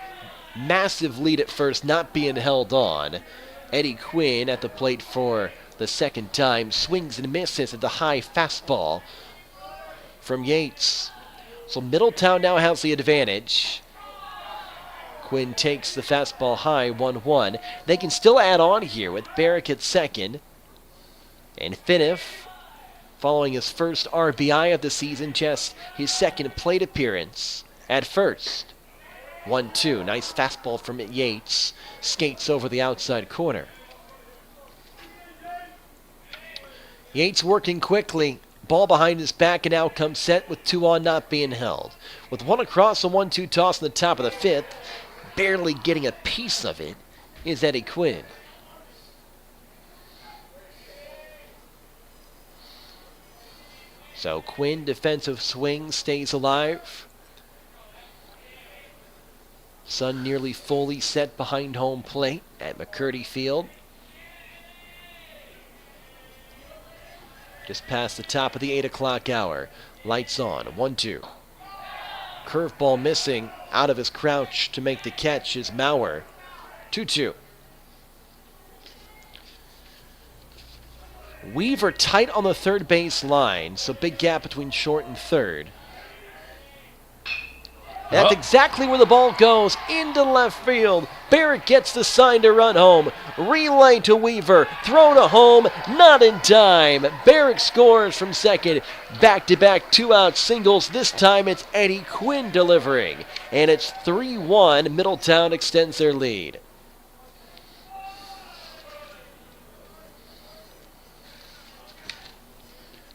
[SPEAKER 2] massive lead at first, not being held on. Eddie Quinn at the plate for the second time, swings and misses at the high fastball from Yates. So Middletown now has the advantage. Quinn takes the fastball high, 1-1. They can still add on here with Barrick at second. And Finnif, following his first RBI of the season, just his second plate appearance at first. 1-2. Nice fastball from Yates. Skates over the outside corner. Yates working quickly. Ball behind his back, and now comes set with 2 on, not being held. With 1 across, a 1-2 toss in the top of the 5th. Barely getting a piece of it is Eddie Quinn. So Quinn, defensive swing, stays alive. Sun nearly fully set behind home plate at McCurdy Field. Just past the top of the 8 o'clock hour. Lights on, 1-2. Curveball missing, out of his crouch to make the catch is Mauer. 2-2. Weaver tight on the third base line, so big gap between short and third. That's exactly where the ball goes, into left field. Barrett gets the sign to run home. Relay to Weaver, throw to home, not in time. Barrett scores from second. Back-to-back 2-out singles. This time it's Eddie Quinn delivering. And it's 3-1. Middletown extends their lead.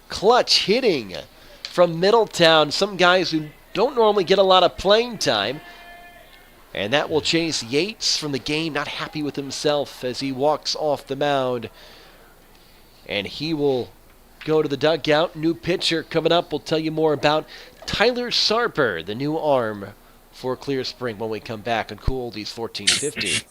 [SPEAKER 2] Clutch hitting from Middletown. Some guys who don't normally get a lot of playing time. And that will chase Yates from the game, not happy with himself as he walks off the mound. And he will go to the dugout. New pitcher coming up. We'll tell you more about Tyler Sarper, the new arm for Clear Spring, when we come back on Cool Oldies 1450.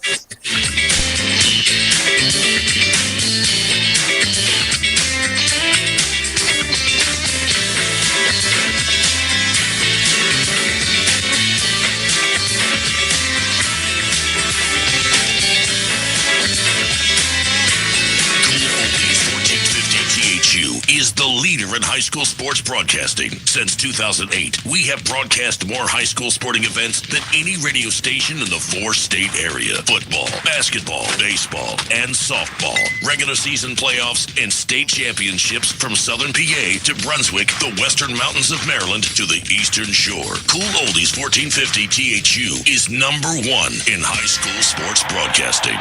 [SPEAKER 1] Is the leader in high school sports broadcasting. Since 2008, we have broadcast more high school sporting events than any radio station in the 4-state area. Football, basketball, baseball, and softball. Regular season playoffs and state championships from Southern PA to Brunswick, the Western Mountains of Maryland to the Eastern Shore. Cool Oldies 1450 THU is number one in high school sports broadcasting.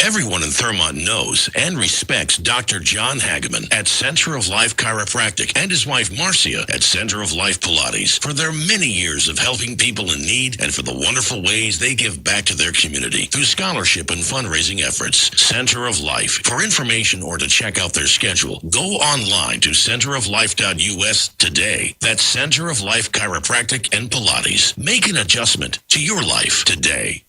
[SPEAKER 1] Everyone in Thurmont knows and respects Dr. John Hageman at Center of Life Chiropractic and his wife Marcia at Center of Life Pilates for their many years of helping people in need and for the wonderful ways they give back to their community through scholarship and fundraising efforts. Center of Life. For information or to check out their schedule, go online to centeroflife.us today. That's Center of Life Chiropractic and Pilates. Make an adjustment to your life today.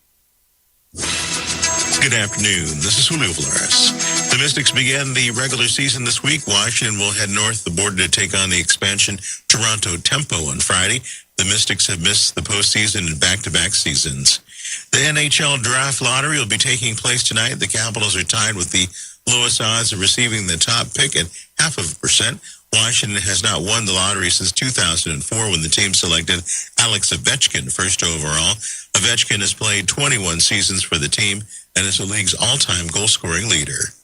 [SPEAKER 11] Good afternoon. This is Julio Flores. The Mystics begin the regular season this week. Washington will head north the border to take on the expansion Toronto Tempo on Friday. The Mystics have missed the postseason in back-to-back seasons. The NHL Draft Lottery will be taking place tonight. The Capitals are tied with the lowest odds of receiving the top pick at 0.5%. Washington has not won the lottery since 2004 when the team selected Alex Ovechkin first overall. Ovechkin has played 21 seasons for the team and is the league's all-time goal-scoring leader.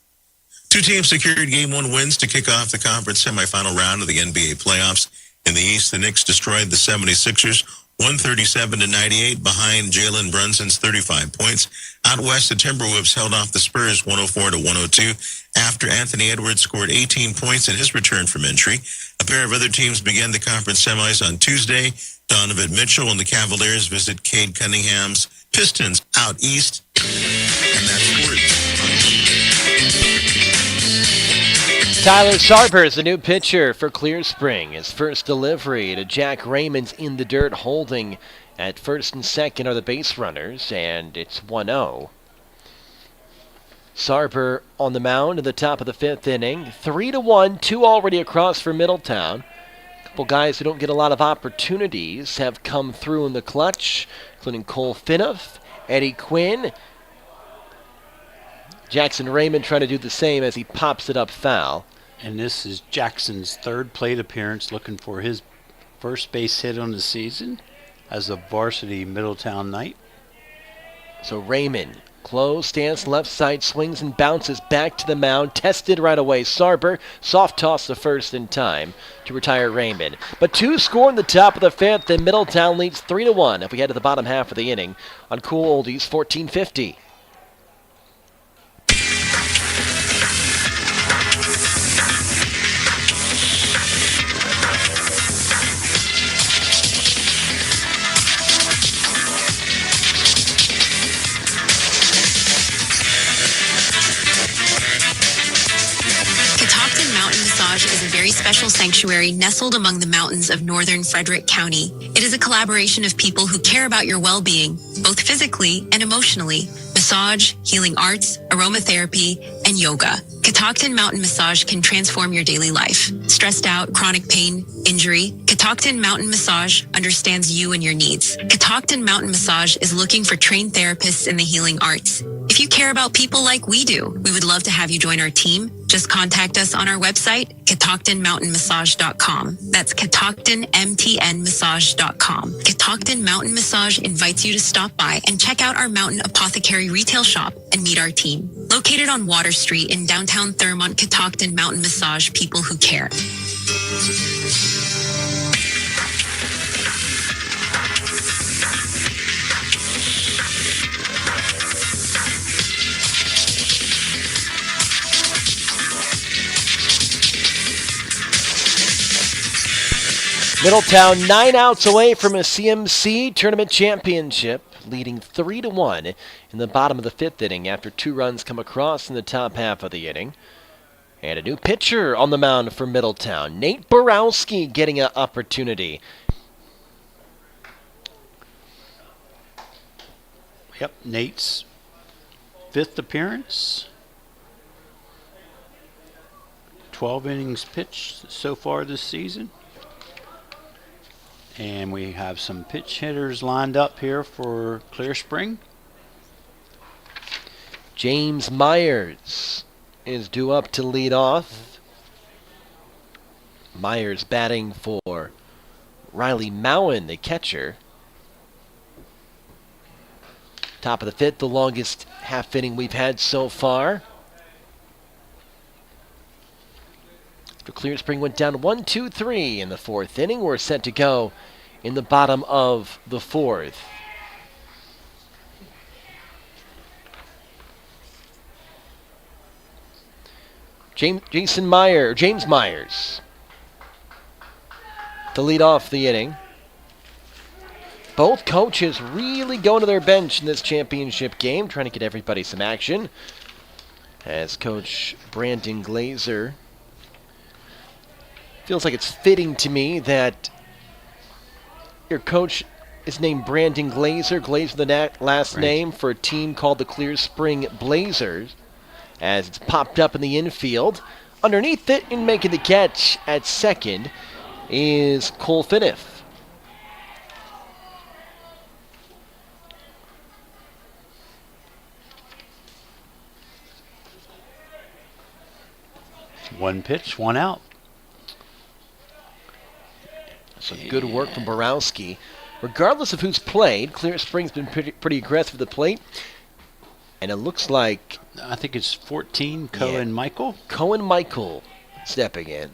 [SPEAKER 11] Two teams secured Game 1 wins to kick off the conference semifinal round of the NBA playoffs. In the East, the Knicks destroyed the 76ers 137-98 behind Jalen Brunson's 35 points. Out west, the Timberwolves held off the Spurs 104-102 after Anthony Edwards scored 18 points in his return from injury. A pair of other teams began the conference semis on Tuesday. Donovan Mitchell and the Cavaliers visit Cade Cunningham's Pistons out east. And that's sports.
[SPEAKER 2] Tyler Sarper is the new pitcher for Clear Spring. His first delivery to Jack Raymond's in the dirt, holding at first and second are the base runners, and it's 1-0. Sarper on the mound in the top of the fifth inning. 3-1, two already across for Middletown. A couple guys who don't get a lot of opportunities have come through in the clutch, including Cole Finoff, Eddie Quinn. Jackson Raymond trying to do the same as he pops it up foul.
[SPEAKER 3] And this is Jackson's third plate appearance, looking for his first base hit on the season as a varsity Middletown Knight.
[SPEAKER 2] So Raymond, close stance, left side, swings and bounces back to the mound. Tested right away. Sarper, soft toss the first in time to retire Raymond. But two score in the top of the fifth, and Middletown leads 3-1 if we head to the bottom half of the inning on Cool Oldies 1450.
[SPEAKER 4] Is a very special sanctuary nestled among the mountains of northern Frederick County. It is a collaboration of people who care about your well-being, both physically and emotionally. Massage, healing arts, aromatherapy, and yoga. Catoctin Mountain Massage can transform your daily life. Stressed out, chronic pain, injury, Catoctin Mountain Massage understands you and your needs. Catoctin Mountain Massage is looking for trained therapists in the healing arts. If you care about people like we do, we would love to have you join our team. Just contact us on our website, catoctinmountainmassage.com. That's catoctinmtnmassage.com. Catoctin Mountain Massage invites you to stop by and check out our Mountain Apothecary retail shop and meet our team. Located on Water Street in downtown Thurmont, Catoctin Mountain Massage, people who care.
[SPEAKER 2] Middletown 9 outs away from a CMC tournament championship, leading 3-1 in the bottom of the fifth inning after two runs come across in the top half of the inning. And a new pitcher on the mound for Middletown. Nate Borowski getting an opportunity.
[SPEAKER 3] Yep, Nate's 5th appearance. 12 innings pitched so far this season. And we have some pitch hitters lined up here for Clear Spring.
[SPEAKER 2] James Myers is due up to lead off. Myers batting for Riley Mowen, the catcher. Top of the 5th, the longest half inning we've had so far. For Clear Spring went down 1-2-3 in the 4th inning. We're set to go in the bottom of the 4th. James Myers to lead off the inning. Both coaches really going to their bench in this championship game, trying to get everybody some action. As Coach Brandon Glazer, feels like it's fitting to me that your coach is named Brandon Glazer. Glazer the last name for a team called the Clear Spring Blazers. As it's popped up in the infield. Underneath it and making the catch at second is Cole Finnif.
[SPEAKER 3] One pitch, one out.
[SPEAKER 2] Some good work from Borowski. Regardless of who's played, Clear Spring's been pretty aggressive at the plate. And it looks like...
[SPEAKER 3] I think it's 14, Cohen Michael.
[SPEAKER 2] Cohen Michael stepping in.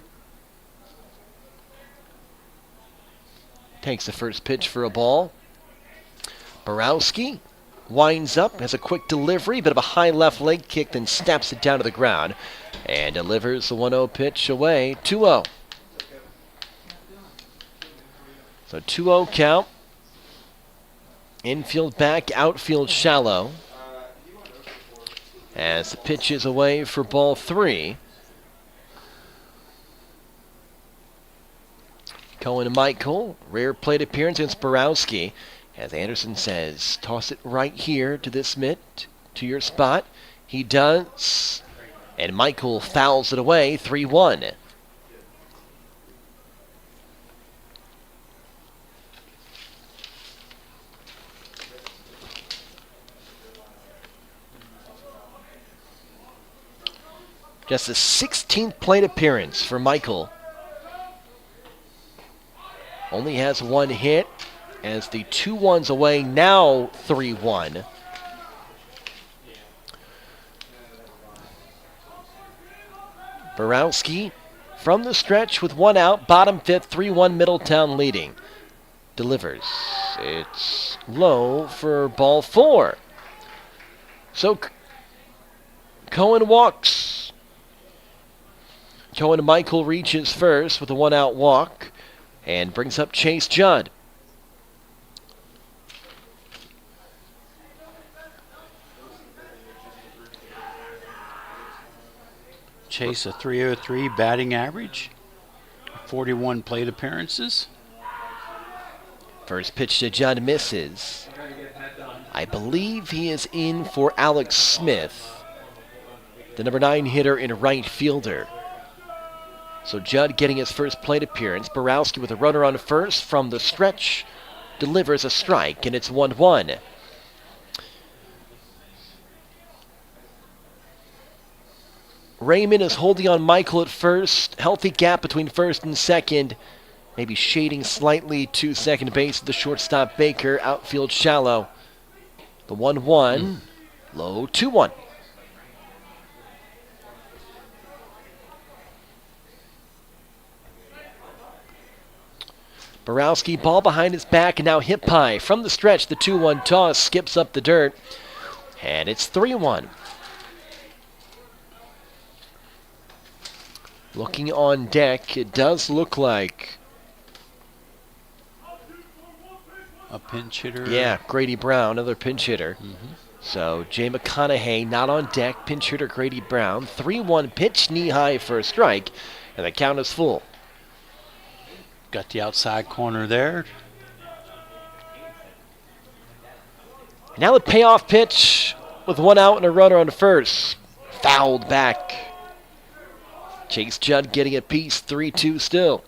[SPEAKER 2] Takes the first pitch for a ball. Borowski winds up, has a quick delivery, bit of a high left leg kick, then snaps it down to the ground. And delivers the 1-0 pitch away, 2-0. So 2-0 count. Infield back, outfield shallow. As the pitch is away for ball 3. Cohen and Michael, rare plate appearance against Borowski. As Anderson says, toss it right here to this mitt, to your spot. He does. And Michael fouls it away, 3-1. Just the 16th plate appearance for Michael. Only has one hit as the 2-1's away, now 3-1. Borowski from the stretch with one out, bottom 5th, 3-1 Middletown leading. Delivers. It's low for ball 4. So Cohen walks. Cohen and Michael reaches first with a 1-out walk and brings up Chase Judd.
[SPEAKER 3] Chase a .303 batting average, 41 plate appearances.
[SPEAKER 2] First pitch to Judd misses. I believe he is in for Alex Smith, the number 9 hitter and right fielder. So Judd getting his first plate appearance. Borowski with a runner on first from the stretch delivers a strike, and it's 1-1. Raymond is holding on Michael at first. Healthy gap between first and second. Maybe shading slightly to second base. The shortstop Baker, outfield shallow. The 1-1, low 2-1. Borowski, ball behind his back, and now hit high. From the stretch, the 2-1 toss skips up the dirt, and it's 3-1. Looking on deck, it does look like
[SPEAKER 3] a pinch hitter.
[SPEAKER 2] Yeah, Grady Brown, another pinch hitter. So Jay McConaughey not on deck. Pinch hitter Grady Brown. 3-1 pitch, knee high for a strike, and the count is full.
[SPEAKER 3] Got the outside corner there.
[SPEAKER 2] Now the payoff pitch with one out and a runner on first. Fouled back. Chase Judd getting a piece. 3-2 still.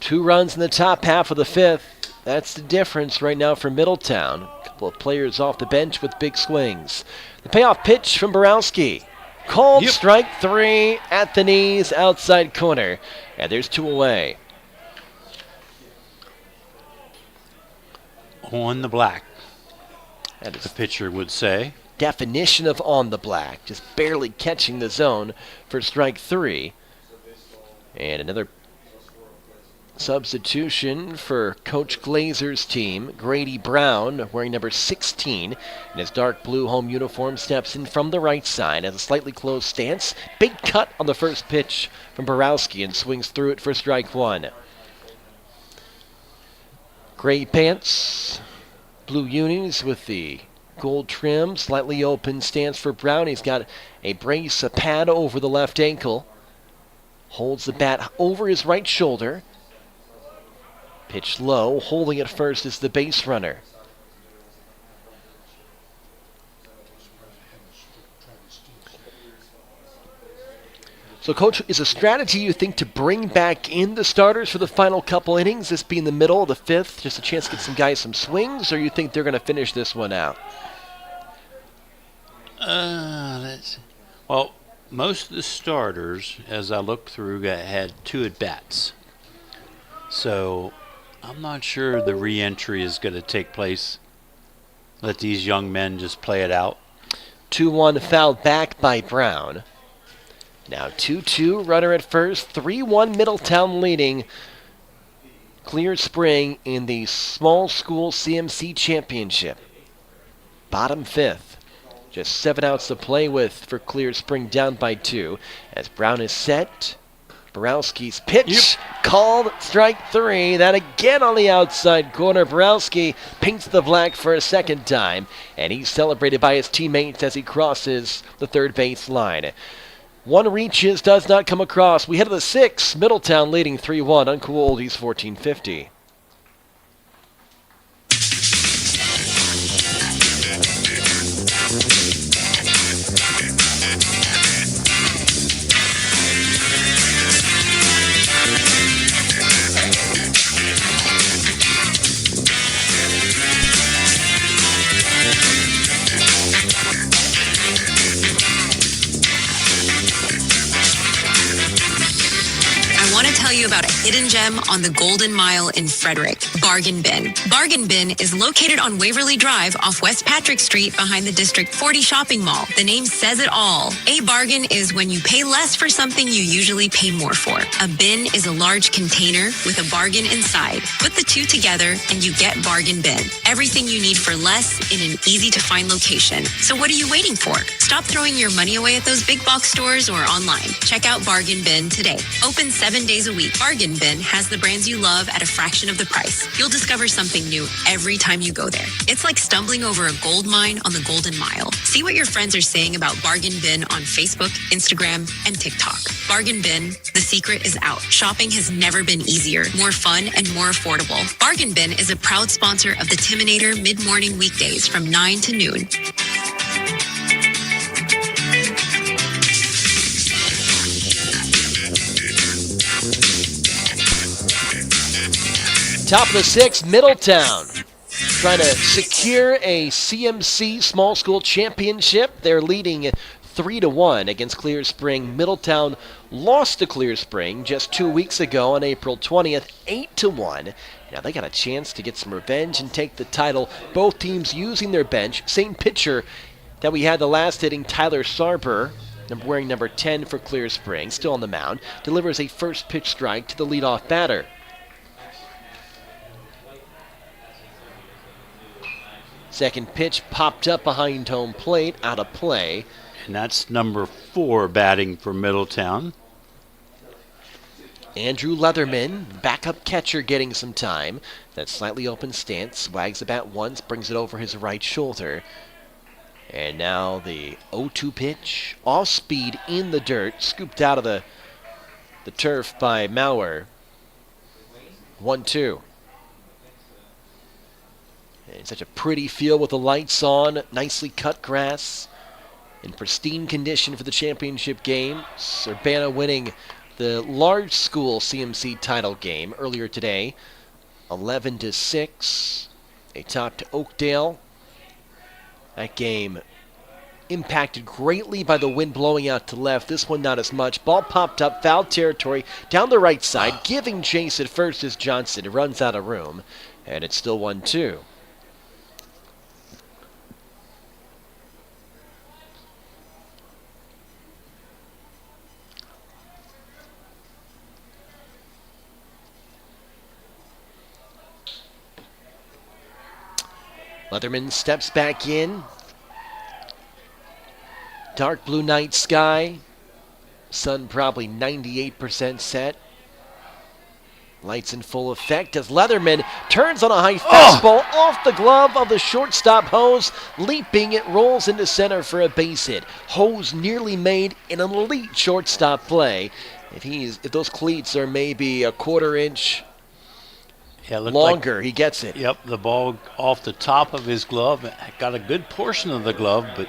[SPEAKER 2] Two runs in the top half of the fifth. That's the difference right now for Middletown. A couple of players off the bench with big swings. The payoff pitch from Borowski. Called strike three at the knees, outside corner. And there's two away.
[SPEAKER 3] On the black,
[SPEAKER 2] That is
[SPEAKER 3] the pitcher would say.
[SPEAKER 2] definition of on the black. Just barely catching the zone for strike three. And another substitution for Coach Glazer's team. Grady Brown, wearing number 16 in his dark blue home uniform, steps in from the right side, has a slightly closed stance. Big cut on the first pitch from Borowski and swings through it for strike one. Gray pants, blue unis with the gold trim, slightly open stance for Brown. He's got a brace, a pad over the left ankle. Holds the bat over his right shoulder. Pitch low, holding it first is the base runner. So, Coach, is a strategy you think to bring back in the starters for the final couple innings, this being the middle of the fifth, just a chance to get some guys some swings, or you think they're going to finish this one out?
[SPEAKER 3] Well, most of the starters, as I looked through, had two at-bats. So I'm not sure the re-entry is going to take place. Let these young men just play it out.
[SPEAKER 2] 2-1 fouled back by Brown. Now 2-2, runner at first, 3-1 Middletown leading Clear Spring in the Small School CMC Championship. Bottom fifth. Just 7 outs to play with for Clear Spring, down by 2. As Brown is set, Borowski's pitch called strike three. That again on the outside corner. Borowski paints the black for a second time, and he's celebrated by his teammates as he crosses the third base line. One reaches, does not come across. We head to the sixth. Middletown leading 3-1. Uncool Oldies 1450.
[SPEAKER 4] Tell you about a hidden gem on the Golden Mile in Frederick, Bargain Bin. Bargain Bin is located on Waverly Drive off West Patrick Street behind the District 40 shopping mall. The name says it all. A bargain is when you pay less for something you usually pay more for. A bin is a large container with a bargain inside. Put the two together and you get Bargain Bin. Everything you need for less in an easy to find location. So what are you waiting for? Stop throwing your money away at those big box stores or online. Check out Bargain Bin today. Open 7 days a week. Bargain Bin has the brands you love at a fraction of the price. You'll discover something new every time you go there. It's like stumbling over a gold mine on the Golden Mile. See what your friends are saying about Bargain Bin on Facebook, Instagram, and TikTok. Bargain Bin, the secret is out. Shopping has never been easier, more fun, and more affordable. Bargain Bin is a proud sponsor of the Timinator mid-morning weekdays from 9 to noon.
[SPEAKER 2] Top of the sixth, Middletown trying to secure a CMC Small School Championship. They're leading 3-1 against Clear Spring. Middletown lost to Clear Spring just 2 weeks ago on April 20th, 8-1. Now they got a chance to get some revenge and take the title. Both teams using their bench. Same pitcher that we had the last inning, Tyler Sarber, wearing number 10 for Clear Spring, still on the mound, delivers a first pitch strike to the leadoff batter. Second pitch popped up behind home plate, out of play.
[SPEAKER 3] And that's number 4 batting for Middletown.
[SPEAKER 2] Andrew Leatherman, backup catcher, getting some time. That slightly open stance, wags the bat once, brings it over his right shoulder. And now the 0-2 pitch, off speed in the dirt, scooped out of the turf by Mauer. 1-2. And such a pretty field with the lights on, nicely cut grass, in pristine condition for the championship game. Urbana winning the large school CMC title game earlier today, 11-6. They topped Oakdale. That game impacted greatly by the wind blowing out to left. This one not as much. Ball popped up, foul territory, down the right side, giving chase at first as Johnson runs out of room, and it's still 1-2. Leatherman steps back in. Dark blue night sky. Sun probably 98% set. Lights in full effect as Leatherman turns on a high fastball off the glove of the shortstop Hose. Leaping, it rolls into center for a base hit. Hose nearly made an elite shortstop play. If those cleats are maybe a quarter inch longer, like, he gets it.
[SPEAKER 3] Yep, the ball off the top of his glove. Got a good portion of the glove, but...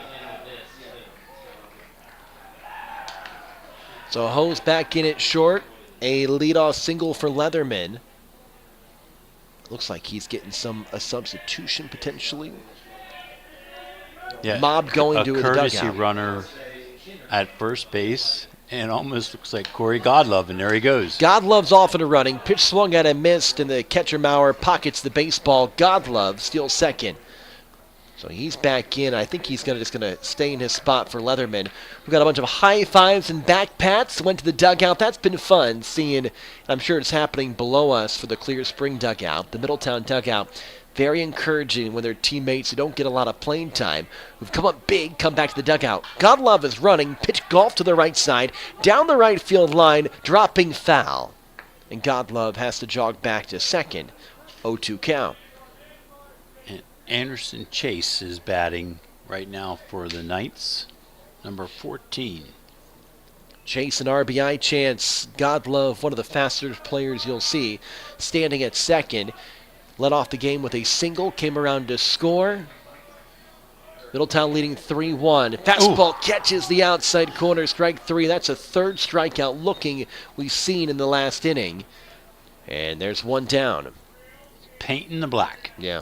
[SPEAKER 2] So Hose back in at short. A leadoff single for Leatherman. Looks like he's getting a substitution potentially.
[SPEAKER 3] Yeah,
[SPEAKER 2] Mob going to the dugout. A
[SPEAKER 3] courtesy runner at first base. And almost looks like Corey Godlove, and there he goes.
[SPEAKER 2] Godlove's off and running. Pitch swung at and missed, and the catcher Mauer pockets the baseball. Godlove steals second. So he's back in. I think he's just going to stay in his spot for Leatherman. We've got a bunch of high fives and back pats. Went to the dugout. That's been fun seeing. I'm sure it's happening below us for the Clear Spring dugout, the Middletown dugout. Very encouraging when their teammates who don't get a lot of playing time, who've come up big, come back to the dugout. Godlove is running, pitch golf to the right side, down the right field line, dropping foul. And Godlove has to jog back to second. 0-2 count.
[SPEAKER 3] And Anderson Chase is batting right now for the Knights, number 14.
[SPEAKER 2] Chase an RBI chance. Godlove, one of the faster players you'll see, standing at second. Led off the game with a single, came around to score. Middletown leading 3-1. Fastball catches the outside corner, strike three. That's a third strikeout looking we've seen in the last inning. And there's one down.
[SPEAKER 3] Painting the black.
[SPEAKER 2] Yeah.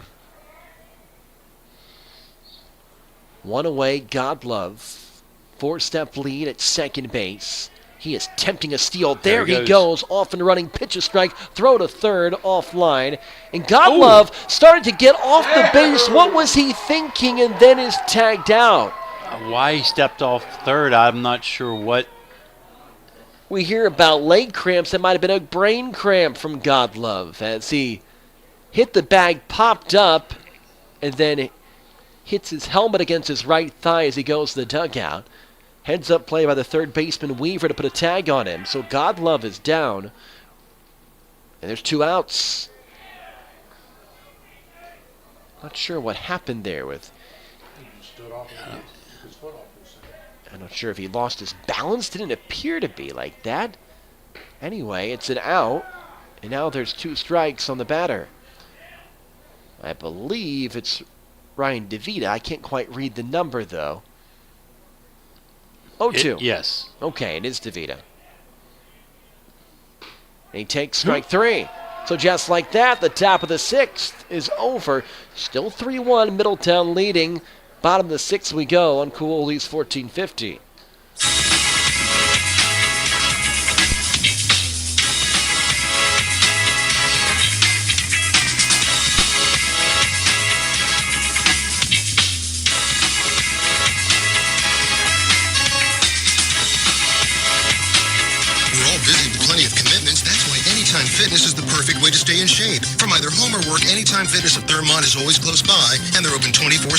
[SPEAKER 2] One away, Godlove. Four-step lead at second base. He is tempting a steal. There he goes. Off and running. Pitch a strike. Throw to third. Offline. And Godlove started to get off the base. What was he thinking? And then is tagged out.
[SPEAKER 3] Why he stepped off third, I'm not sure what.
[SPEAKER 2] We hear about leg cramps. That might have been a brain cramp from Godlove as he hit the bag, popped up, and then hits his helmet against his right thigh as he goes to the dugout. Heads up play by the third baseman Weaver to put a tag on him. So Godlove is down. And there's two outs. Not sure what happened there with. I'm not sure if he lost his balance. Didn't appear to be like that. Anyway, it's an out. And now there's two strikes on the batter. I believe it's Ryan DeVita. I can't quite read the number though. 0-2.
[SPEAKER 3] Yes.
[SPEAKER 2] Okay, it is DeVita. And he takes strike three. So just like that, the top of the sixth is over. Still 3-1, Middletown leading. Bottom of the sixth we go on Cooley's 1450.
[SPEAKER 12] Fitness is the perfect way to stay in shape. From either home or work, Anytime Fitness at Thermont is always close by, and they're open 24/7.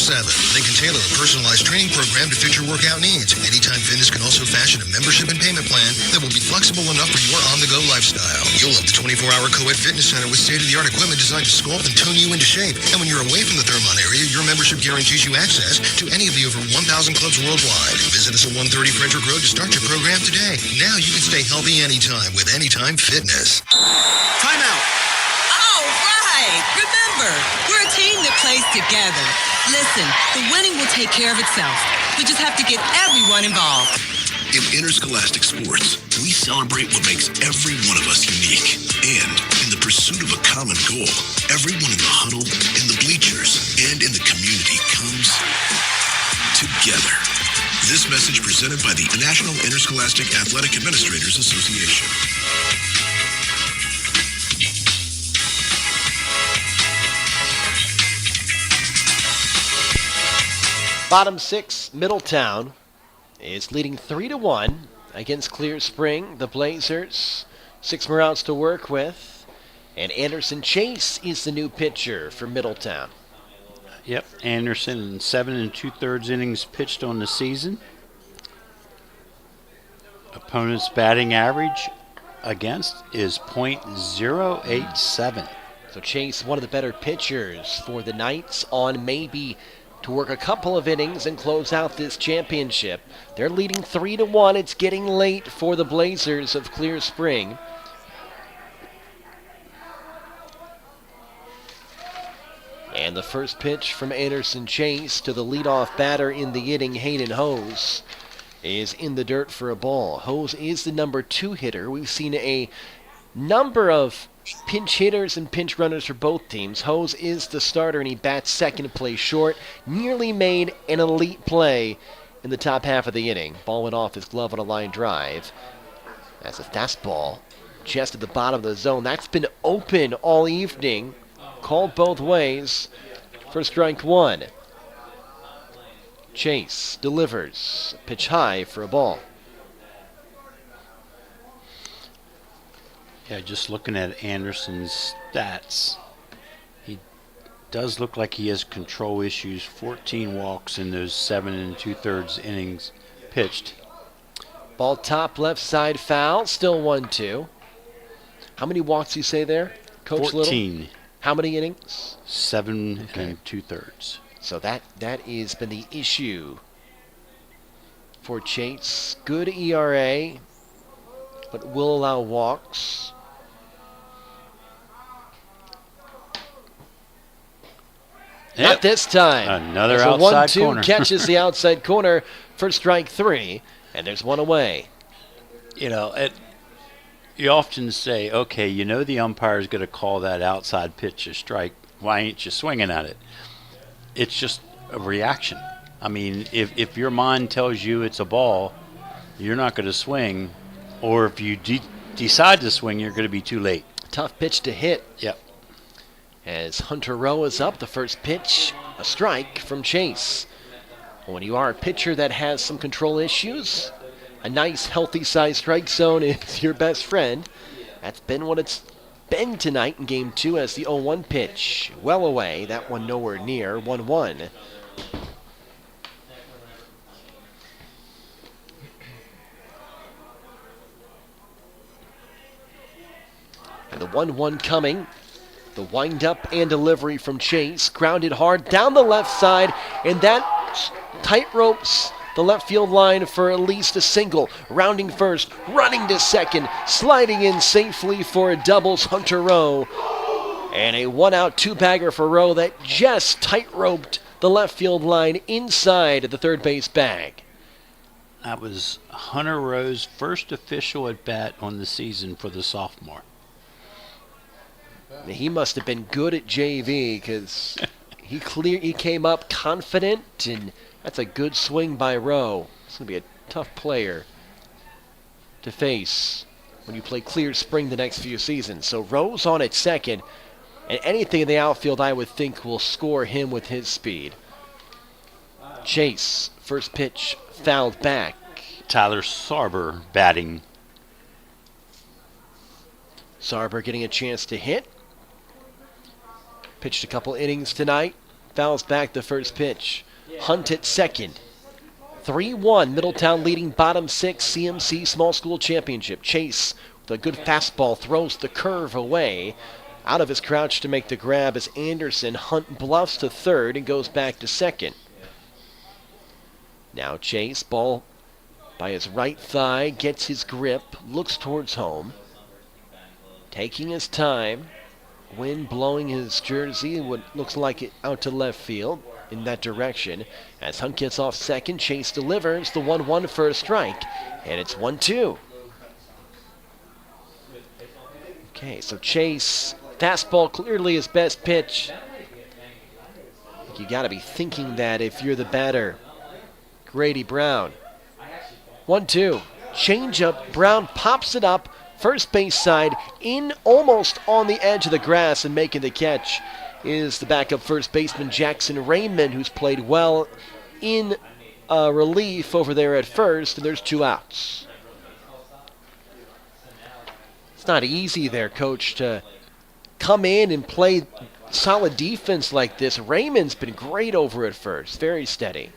[SPEAKER 12] They can tailor a personalized training program to fit your workout needs. Anytime Fitness can also fashion a membership and payment plan that will be flexible enough for your on-the-go lifestyle. You'll love the 24-hour co-ed fitness center with state-of-the-art equipment designed to sculpt and tone you into shape. And when you're away from the Thermont area, your membership guarantees you access to any of the over 1,000 clubs worldwide. Visit us at 130 Frederick Road to start your program today. Now you can stay healthy anytime with Anytime Fitness.
[SPEAKER 10] Time out.
[SPEAKER 13] All right. Remember, we're a team that plays together. Listen, the winning will take care of itself. We just have to get everyone involved.
[SPEAKER 1] In interscholastic sports, we celebrate what makes every one of us unique. And in the pursuit of a common goal, everyone in the huddle, in the bleachers, and in the community comes together. This message presented by the National Interscholastic Athletic Administrators Association.
[SPEAKER 2] Bottom six, Middletown is leading 3-1 against Clear Spring. The Blazers, 6 more outs to work with. And Anderson Chase is the new pitcher for Middletown.
[SPEAKER 3] Yep, Anderson in 7 2/3 innings pitched on the season. Opponent's batting average against is .087.
[SPEAKER 2] So Chase, one of the better pitchers for the Knights, on maybe to work a couple of innings and close out this championship. They're leading 3-1. It's getting late for the Blazers of Clear Spring. And the first pitch from Anderson Chase to the leadoff batter in the inning, Hayden Hose, is in the dirt for a ball. Hose is the number 2 hitter. We've seen a number of pinch hitters and pinch runners for both teams. Hose is the starter, and he bats second, plays short. Nearly made an elite play in the top half of the inning. Ball went off his glove on a line drive. That's a fastball just at the bottom of the zone. That's been open all evening. Called both ways for strike one. Chase delivers. Pitch high for a ball.
[SPEAKER 3] Yeah, just looking at Anderson's stats, he does look like he has control issues. 14 walks in those 7 2/3 innings pitched.
[SPEAKER 2] Ball top left side foul. Still 1-2. How many walks do you say there, Coach
[SPEAKER 3] 14.
[SPEAKER 2] Little? How many innings?
[SPEAKER 3] 7 2/3.
[SPEAKER 2] So that has been the issue for Chase. Good ERA, but will allow walks. Not this time.
[SPEAKER 3] Another
[SPEAKER 2] There's
[SPEAKER 3] outside
[SPEAKER 2] a 1-2
[SPEAKER 3] corner.
[SPEAKER 2] catches the outside corner for strike 3, and there's one away.
[SPEAKER 3] You know, you often say, okay, you know the umpire is going to call that outside pitch a strike. Why ain't you swinging at it? It's just a reaction. I mean, if your mind tells you it's a ball, you're not going to swing. Or if you decide to swing, you're going to be too late.
[SPEAKER 2] Tough pitch to hit.
[SPEAKER 3] Yep.
[SPEAKER 2] As Hunter Rowe is up, the first pitch, a strike from Chase. When you are a pitcher that has some control issues, a nice, healthy-sized strike zone is your best friend. That's been what it's been tonight in Game 2 as the 0-1 pitch. Well away, that one nowhere near, 1-1. And the 1-1 coming. The windup and delivery from Chase. Grounded hard down the left side, and that tight ropes the left field line for at least a single. Rounding first, running to second, sliding in safely for a doubles, Hunter Rowe. And a 1-out 2-bagger for Rowe that just tight roped the left field line inside the third base bag.
[SPEAKER 3] That was Hunter Rowe's first official at bat on the season for the sophomore.
[SPEAKER 2] He must have been good at JV because he came up confident, and that's a good swing by Rowe. It's going to be a tough player to face when you play Clear Spring the next few seasons. So Rowe's on at second, and anything in the outfield I would think will score him with his speed. Chase, first pitch fouled back.
[SPEAKER 3] Tyler Sarber batting.
[SPEAKER 2] Sarber getting a chance to hit. Pitched a couple innings tonight. Fouls back the first pitch. Hunt at second. 3-1, Middletown leading bottom six CMC Small School Championship. Chase with a good fastball throws the curve away. Out of his crouch to make the grab as Anderson. Hunt bluffs to third and goes back to second. Now Chase, ball by his right thigh, gets his grip, looks towards home. Taking his time. Wind blowing his jersey, what looks like it out to left field in that direction. As Hunt gets off second, Chase delivers the 1-1 for a strike, and it's 1-2. Okay, so Chase, fastball clearly his best pitch. You got to be thinking that if you're the batter. Grady Brown. 1-2. Changeup. Brown pops it up. First base side, in almost on the edge of the grass, and making the catch is the backup first baseman Jackson Raymond, who's played well in relief over there at first, and there's 2 outs. It's not easy there, Coach, to come in and play solid defense like this. Raymond's been great over at first, very steady.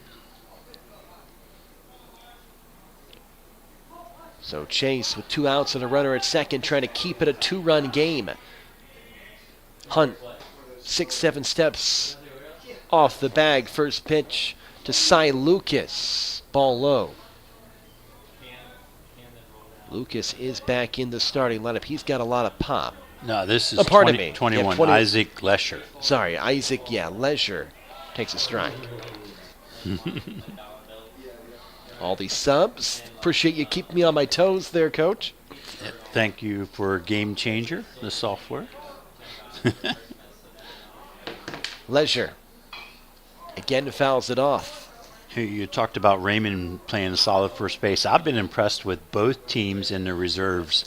[SPEAKER 2] So Chase with 2 outs and a runner at second, trying to keep it a 2-run game. Hunt, 6-7 steps off the bag. First pitch to Cy Lucas. Ball low. Lucas is back in the starting lineup. He's got a lot of pop.
[SPEAKER 3] No, this is
[SPEAKER 2] 21.
[SPEAKER 3] Yeah,
[SPEAKER 2] 20.
[SPEAKER 3] Isaac Lesher.
[SPEAKER 2] Sorry, Isaac, Leisure takes a strike. All these subs. Appreciate you keeping me on my toes there, Coach.
[SPEAKER 3] Thank you for Game Changer, the software.
[SPEAKER 2] Leisure. Again fouls it off.
[SPEAKER 3] You talked about Raymond playing a solid first base. I've been impressed with both teams in their reserves.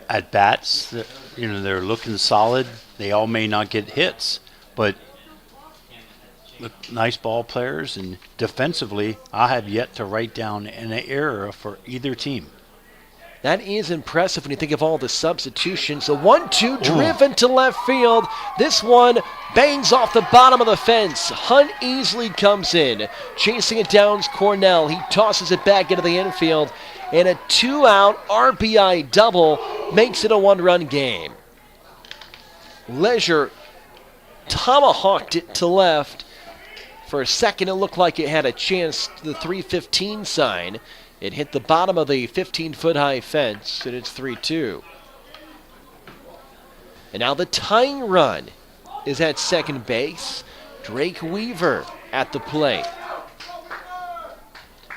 [SPEAKER 3] At bats, they're looking solid. They all may not get hits, but look, nice ball players. And defensively, I have yet to write down an error for either team.
[SPEAKER 2] That is impressive when you think of all the substitutions. A 1-2 driven to left field. This one bangs off the bottom of the fence. Hunt easily comes in. Chasing it down is Cornell. He tosses it back into the infield. And a 2-out RBI double makes it a 1-run game. Leisure tomahawked it to left. For a second, it looked like it had a chance to the 315 sign. It hit the bottom of the 15-foot-high fence, and it's 3-2. And now the tying run is at second base. Drake Weaver at the plate.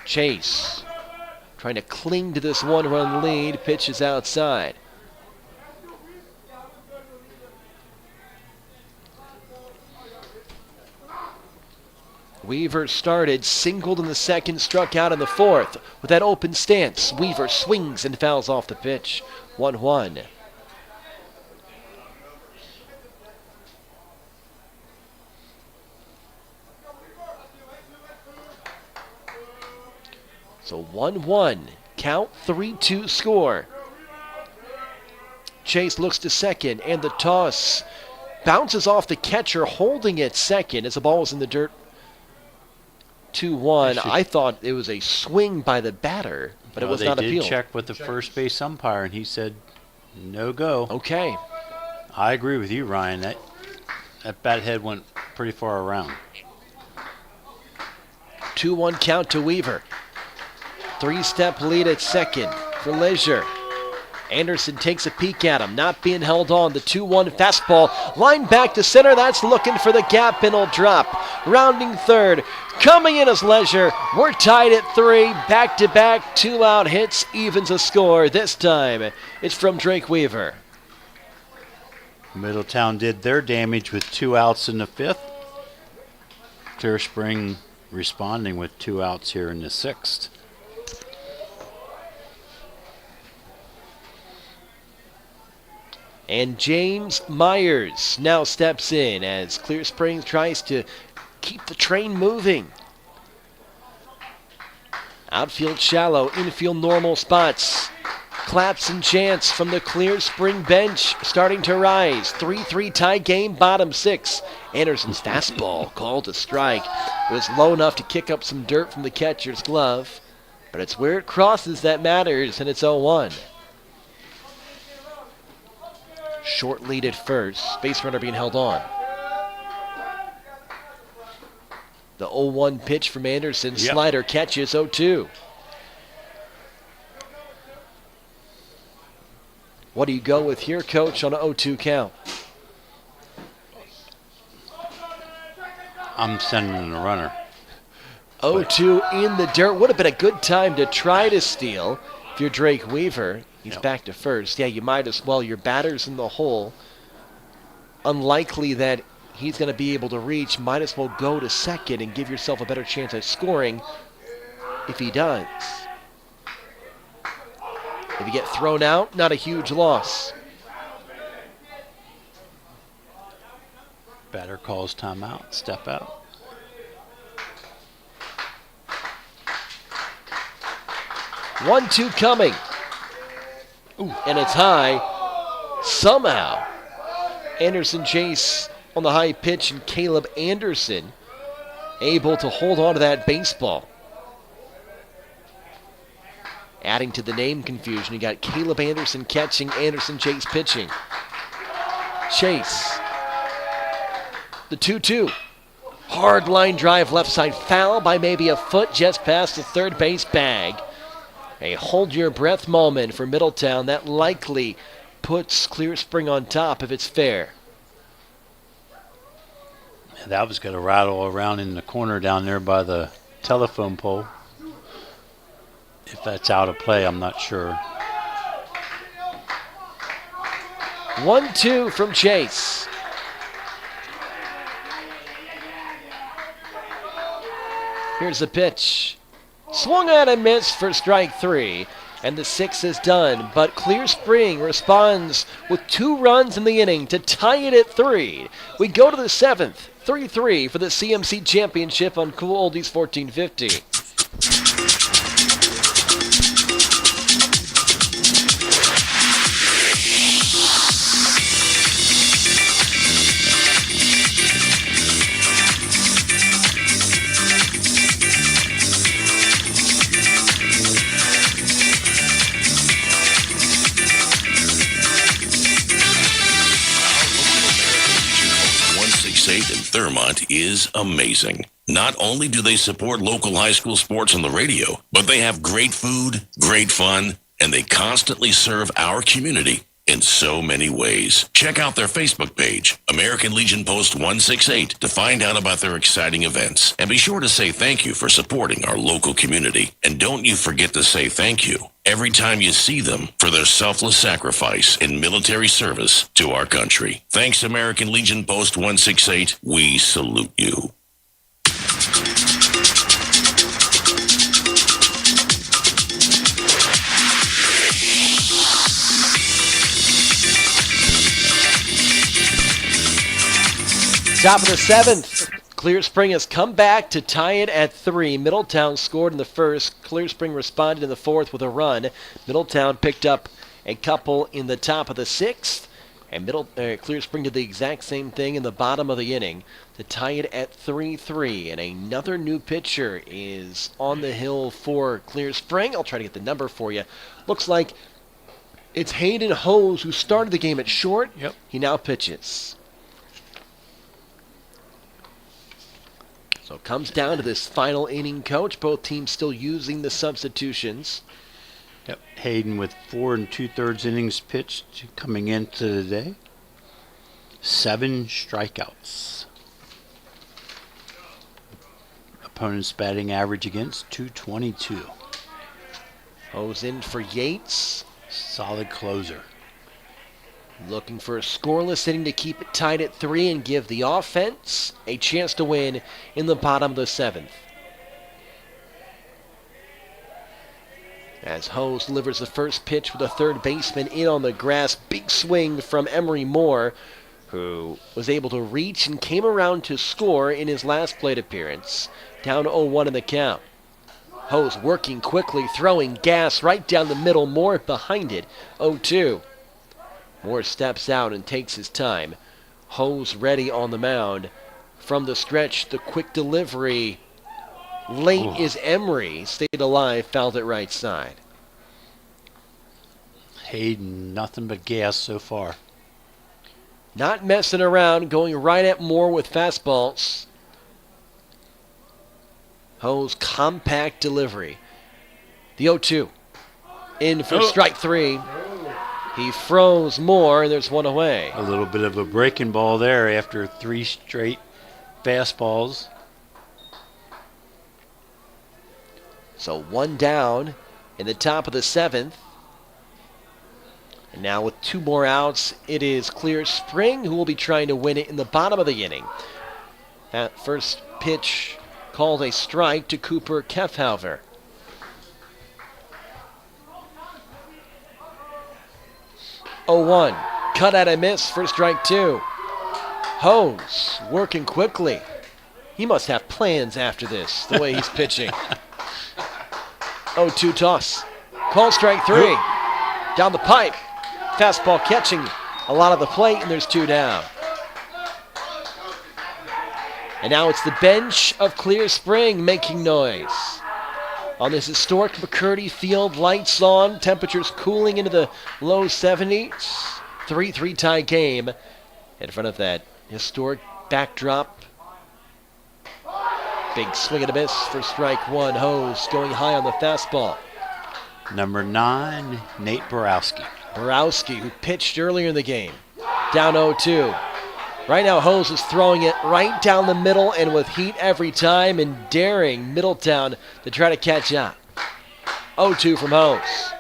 [SPEAKER 2] Chase trying to cling to this 1-run lead. Pitch is outside. Weaver started, singled in the second, struck out in the fourth. With that open stance, Weaver swings and fouls off the pitch. 1-1. So 1-1. Count, 3-2 score. Chase looks to second, and the toss bounces off the catcher, holding it second as the ball was in the dirt. 2-1. I thought it was a swing by the batter, but it was not appealed.
[SPEAKER 3] They did check with the first base umpire, and he said, no go.
[SPEAKER 2] Okay.
[SPEAKER 3] I agree with you, Ryan. That bat head went pretty far around.
[SPEAKER 2] 2-1 count to Weaver. 3-step lead at second for Leisure. Anderson takes a peek at him, not being held on. The 2-1 fastball, line back to center. That's looking for the gap and will drop. Rounding third, coming in as Leisure. We're tied at 3, back-to-back 2-out hits, evens a score. This time, it's from Drake Weaver.
[SPEAKER 3] Middletown did their damage with 2 outs in the 5th. Clear Spring responding with 2 outs here in the 6th.
[SPEAKER 2] And James Myers now steps in as Clear Springs tries to keep the train moving. Outfield shallow, infield normal spots. Claps and chants from the Clear Spring bench starting to rise. 3-3 tie game, bottom 6. Anderson's fastball called a strike. It was low enough to kick up some dirt from the catcher's glove, but it's where it crosses that matters, and it's 0-1. Short lead at first. Base runner being held on. The 0-1 pitch from Anderson. Slider catches 0-2. What do you go with here, Coach, on an 0-2 count?
[SPEAKER 3] I'm sending a runner.
[SPEAKER 2] 0-2 in the dirt. Would have been a good time to try to steal. If you're Drake Weaver, he's back to first. Yeah, you might as well. Your batter's in the hole. Unlikely that he's going to be able to reach. Might as well go to second and give yourself a better chance at scoring if he does. If you get thrown out, not a huge loss.
[SPEAKER 3] Batter calls timeout. Step out.
[SPEAKER 2] One-two coming. Ooh. And it's high. Somehow, Anderson Chase on the high pitch, and Caleb Anderson able to hold on to that baseball. Adding to the name confusion, you got Caleb Anderson catching, Anderson Chase pitching. Chase. The 2-2. Hard line drive left side, foul by maybe a foot just past the third base bag. A hold your breath moment for Middletown that likely puts Clear Spring on top if it's fair.
[SPEAKER 3] That was going to rattle around in the corner down there by the telephone pole. If that's out of play, I'm not sure.
[SPEAKER 2] 1-2 from Chase. Here's the pitch. Swung at and missed for strike 3. And the 6 is done. But Clear Spring responds with 2 runs in the inning to tie it at 3. We go to the 7th. 3-3 for the CMC Championship on Cool Oldies 1450.
[SPEAKER 1] In Thurmont is amazing. Not only do they support local high school sports on the radio, but they have great food, great fun, and they constantly serve our community in so many ways. Check out their Facebook page, American Legion Post 168, to find out about their exciting events. And be sure to say thank you for supporting our local community. And don't you forget to say thank you every time you see them for their selfless sacrifice in military service to our country. Thanks, American Legion Post 168. We salute you.
[SPEAKER 2] Top of the 7th. Clear Spring has come back to tie it at 3. Middletown scored in the first. Clear Spring responded in the 4th with a run. Middletown picked up a couple in the top of the 6th. And Clear Spring did the exact same thing in the bottom of the inning to tie it at 3-3. And another new pitcher is on the hill for Clear Spring. I'll try to get the number for you. Looks like it's Hayden Hose who started the game at short.
[SPEAKER 3] Yep.
[SPEAKER 2] He now pitches. So it comes down to this final inning, Coach. Both teams still using the substitutions.
[SPEAKER 3] Yep. Hayden with 4 2/3 innings pitched coming into the day. 7 strikeouts. Opponent's batting average against .222.
[SPEAKER 2] Hose in for Yates.
[SPEAKER 3] Solid closer.
[SPEAKER 2] Looking for a scoreless inning to keep it tied at 3 and give the offense a chance to win in the bottom of the 7th. As Hose delivers the first pitch with a third baseman in on the grass. Big swing from Emery Moore, who was able to reach and came around to score in his last plate appearance. Down 0-1 in the count. Hose working quickly, throwing gas right down the middle, Moore behind it, 0-2. Moore steps out and takes his time. Hose ready on the mound. From the stretch, the quick delivery. Late is Emery, stayed alive, fouled it right side.
[SPEAKER 3] Hayden, nothing but gas so far.
[SPEAKER 2] Not messing around, going right at Moore with fastballs. Hose compact delivery. The 0-2. In for strike three. He froze Moore, and there's one away.
[SPEAKER 3] A little bit of a breaking ball there after 3 straight fastballs.
[SPEAKER 2] So 1 down in the top of the 7th. And now with 2 more outs, it is Clear Spring who will be trying to win it in the bottom of the inning. That first pitch called a strike to Cooper Kefhauver. Cut at a miss for strike 2. Hose working quickly. He must have plans after this, the way he's pitching. 0-2 toss. Call strike 3. Down the pipe. Fastball catching a lot of the plate, and there's 2 down. And now it's the bench of Clear Spring making noise. On this historic McCurdy Field, lights on, temperatures cooling into the low 70s. 3-3 tie game. In front of that historic backdrop. Big swing and a miss for strike 1. Hose going high on the fastball.
[SPEAKER 3] Number 9, Nate Borowski.
[SPEAKER 2] Borowski, who pitched earlier in the game. Down 0-2. Right now, Hose is throwing it right down the middle and with heat every time and daring Middletown to try to catch up. 0-2 from Hose.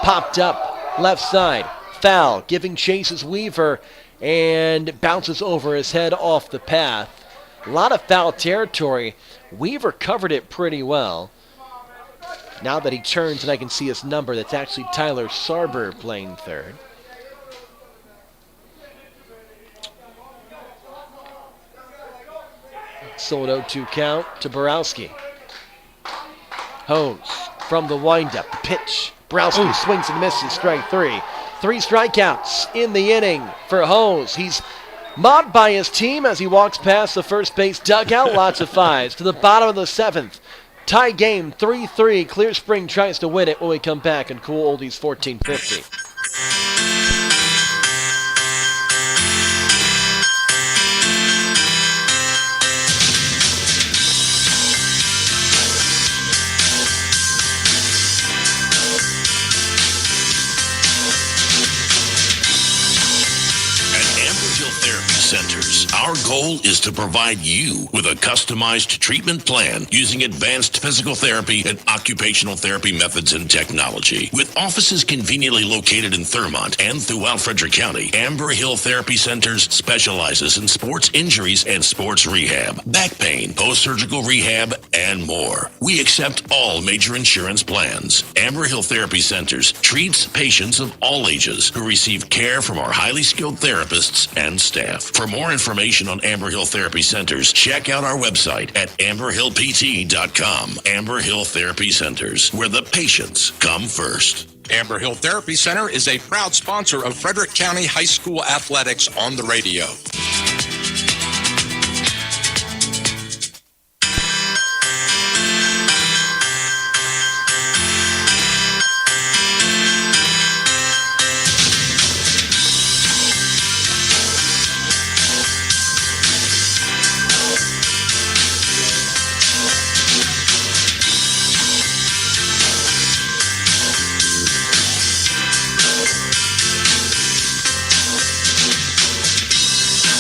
[SPEAKER 2] Popped up, left side. Foul, giving chases Weaver and bounces over his head off the path. A lot of foul territory. Weaver covered it pretty well. Now that he turns and I can see his number, that's actually Tyler Sarber playing third. So an 0-2 count to Borowski. Hose from the windup. The pitch. Borowski swings and misses. Strike 3. 3 strikeouts in the inning for Hose. He's mobbed by his team as he walks past the first base dugout. Lots of 5s. To the bottom of the 7th. Tie game 3-3. Clear Spring tries to win it when we come back on Cool Oldies 1450.
[SPEAKER 1] Centers. Our goal is to provide you with a customized treatment plan using advanced physical therapy and occupational therapy methods and technology. With offices conveniently located in Thurmont and throughout Frederick County, Amber Hill Therapy Centers specializes in sports injuries and sports rehab, back pain, post-surgical rehab, and more. We accept all major insurance plans. Amber Hill Therapy Centers treats patients of all ages who receive care from our highly skilled therapists and staff. For more information on Amber Hill Therapy Centers, check out our website at amberhillpt.com. Amber Hill Therapy Centers, where the patients come first.
[SPEAKER 14] Amber Hill Therapy Center is a proud sponsor of Frederick County High School athletics on the radio.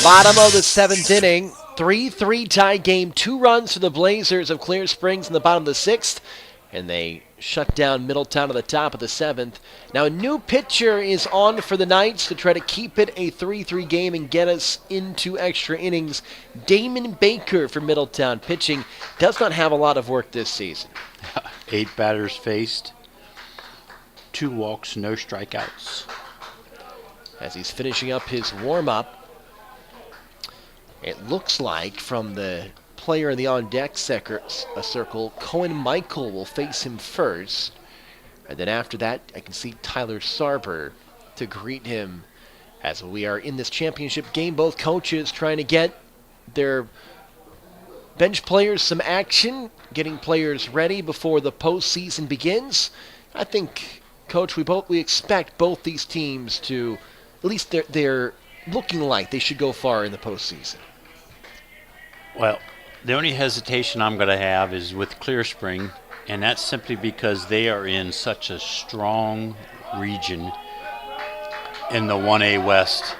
[SPEAKER 2] Bottom of the 7th inning, 3-3 tie game, 2 runs for the Blazers of Clear Springs in the bottom of the 6th, and they shut down Middletown at the top of the 7th. Now a new pitcher is on for the Knights to try to keep it a 3-3 game and get us into extra innings. Damon Baker for Middletown pitching. Does not have a lot of work this season.
[SPEAKER 3] 8 batters faced, 2 walks, no strikeouts.
[SPEAKER 2] As he's finishing up his warm-up, it looks like from the player in the on-deck circle. Cohen Michael will face him first. And then after that, I can see Tyler Sarber to greet him as we are in this championship game. Both coaches trying to get their bench players some action, getting players ready before the postseason begins. I think, Coach, we expect both these teams to, at least they're looking like they should go far in the postseason.
[SPEAKER 3] Well, the only hesitation I'm going to have is with Clear Spring, and that's simply because they are in such a strong region in the 1A West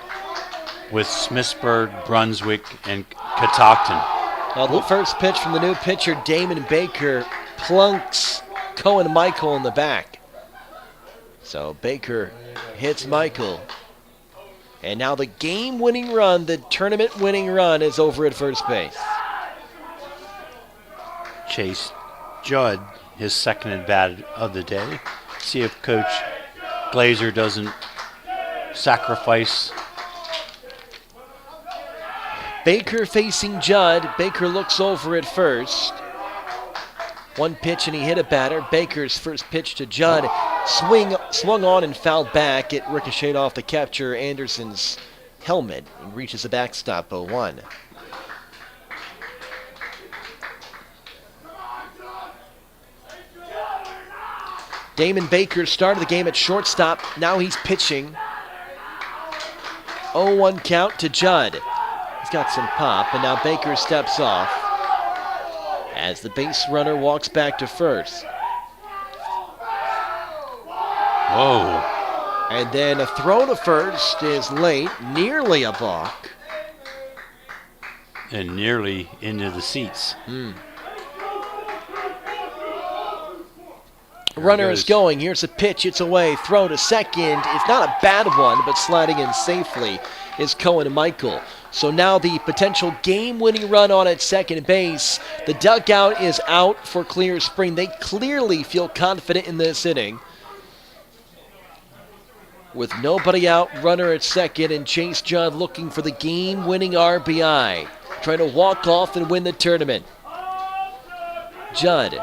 [SPEAKER 3] with Smithsburg, Brunswick, and Catoctin.
[SPEAKER 2] Well, the first pitch from the new pitcher, Damon Baker, plunks Cohen Michael in the back. So Baker hits Michael. And now the game-winning run, the tournament-winning run, is over at first base.
[SPEAKER 3] Chase Judd, his second at-bat of the day. See if Coach Glazer doesn't sacrifice.
[SPEAKER 2] Baker facing Judd. Baker looks over at first. One pitch and he hit a batter. Baker's first pitch to Judd. Swung on and fouled back. It ricocheted off the catcher Anderson's helmet and reaches the backstop 0-1. Damon Baker started the game at shortstop. Now he's pitching. 0-1 count to Judd. He's got some pop, and now Baker steps off as the base runner walks back to first.
[SPEAKER 3] Whoa.
[SPEAKER 2] And then a throw to first is late, nearly a balk.
[SPEAKER 3] And nearly into the seats.
[SPEAKER 2] Runner is going. Here's a pitch. It's away. Throw to second. It's not a bad one, but sliding in safely is Cohen Michael. So now the potential game-winning run on at second base. The dugout is out for Clear Spring. They clearly feel confident in this inning. With nobody out, runner at second, and Chase Judd looking for the game-winning RBI. Trying to walk off and win the tournament. Judd,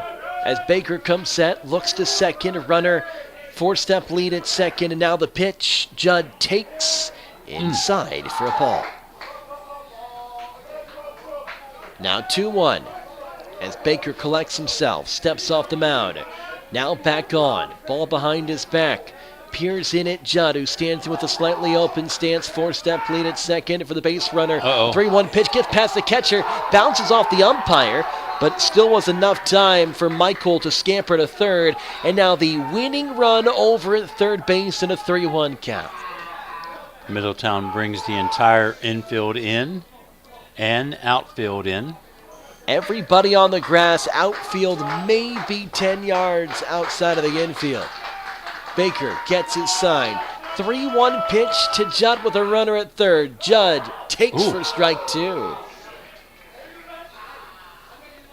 [SPEAKER 2] as Baker comes set, looks to second. Runner, four-step lead at second, and now the pitch. Judd takes inside for a ball. Now 2-1 as Baker collects himself, steps off the mound. Now back on. Ball behind his back. Peers in at Judd, who stands with a slightly open stance. Four-step lead at second for the base runner. 3-1 pitch gets past the catcher, bounces off the umpire, but still was enough time for Michael to scamper to third. And now the winning run over at third base in a 3-1 count.
[SPEAKER 3] Middletown brings the entire infield in and outfield in.
[SPEAKER 2] Everybody on the grass, outfield maybe 10 yards outside of the infield. Baker gets his sign. 3-1 pitch to Judd with a runner at third. Judd takes for strike two.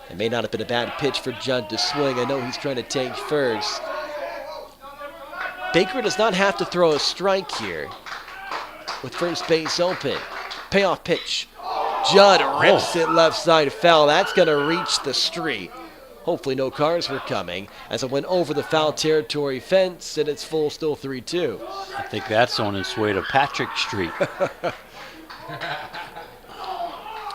[SPEAKER 2] It may not have been a bad pitch for Judd to swing. I know he's trying to take first. Baker does not have to throw a strike here with first base open. Payoff pitch. Judd rips it left side foul. That's going to reach the street. Hopefully no cars were coming as it went over the foul territory fence, and it's full still 3-2.
[SPEAKER 3] I think that's on its way to Patrick Street.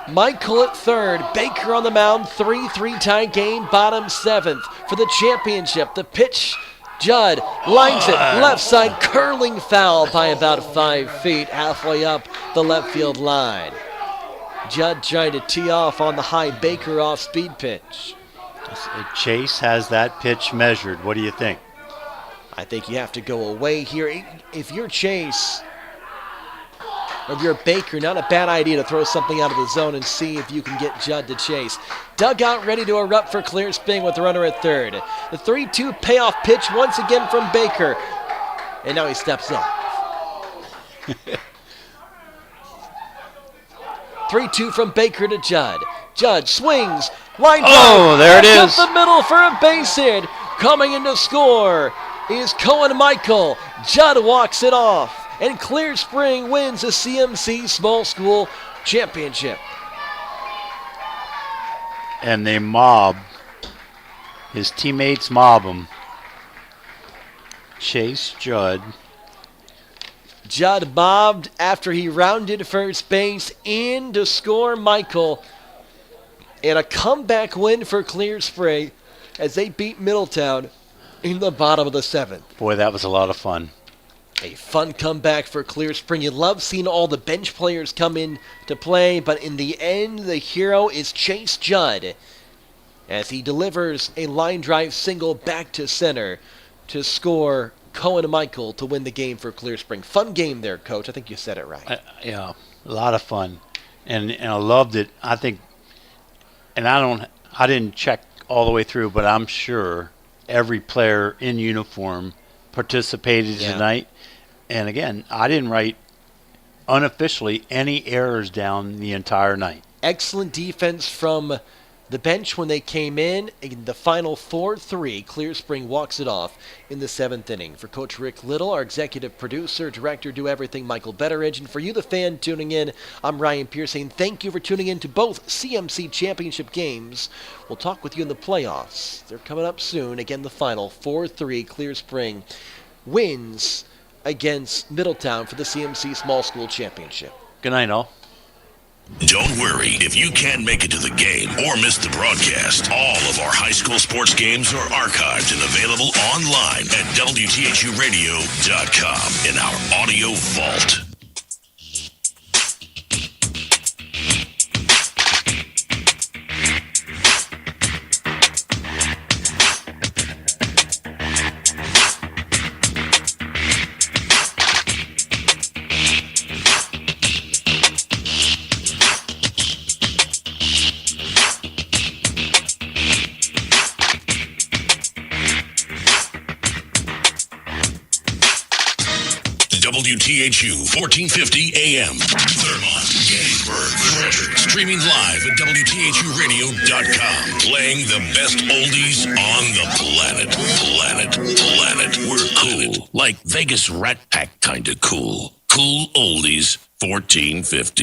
[SPEAKER 2] Michael at third, Baker on the mound, 3-3 tie game, bottom seventh for the championship. The pitch, Judd lines it, left side, curling foul by about 5 feet, halfway up the left field line. Judd trying to tee off on the high Baker off speed pitch.
[SPEAKER 3] Chase has that pitch measured. What do you think?
[SPEAKER 2] I think you have to go away here. If you're Chase, or if you're Baker, not a bad idea to throw something out of the zone and see if you can get Judd to chase. Dugout ready to erupt for Clear Spring with the runner at third. The 3-2 payoff pitch once again from Baker. And now he steps off. 3-2 from Baker to Judd. Judd swings. Line drive.
[SPEAKER 3] There it is.
[SPEAKER 2] Up the middle for a base hit. Coming in to score is Cohen Michael. Judd walks it off. And Clear Spring wins the CMC Small School Championship.
[SPEAKER 3] and they mob. His teammates mob him. Chase Judd.
[SPEAKER 2] Judd mobbed after he rounded first base in to score Michael. And a comeback win for Clear Spring as they beat Middletown in the bottom of the 7th.
[SPEAKER 3] Boy, that was a lot of fun.
[SPEAKER 2] A fun comeback for Clear Spring. You love seeing all the bench players come in to play, but in the end, the hero is Chase Judd as he delivers a line drive single back to center to score Cohen Michael to win the game for Clear Spring. Fun game there, Coach. I think you said it right.
[SPEAKER 3] Yeah, a lot of fun, and I loved it. I think, and I didn't check all the way through, but I'm sure every player in uniform participated tonight. And again, I didn't write unofficially any errors down the entire night.
[SPEAKER 2] Excellent defense from the bench when they came in the final 4-3, Clear Spring walks it off in the 7th inning. For Coach Rick Little, our executive producer, director, do everything, Michael Betteridge, and for you, the fan, tuning in, I'm Ryan Pierce saying thank you for tuning in to both CMC championship games. We'll talk with you in the playoffs. They're coming up soon. Again, the final 4-3, Clear Spring wins against Middletown for the CMC Small School Championship.
[SPEAKER 3] Good night, all.
[SPEAKER 1] Don't worry, if you can't make it to the game or miss the broadcast, all of our high school sports games are archived and available online at WTHUradio.com in our audio vault. WTHU 1450 AM. Thermont, Gettysburg, Frederick. Streaming live at WTHUradio.com. Playing the best oldies on the planet. We're cool. Like Vegas Rat Pack kind of cool. Cool oldies 1450.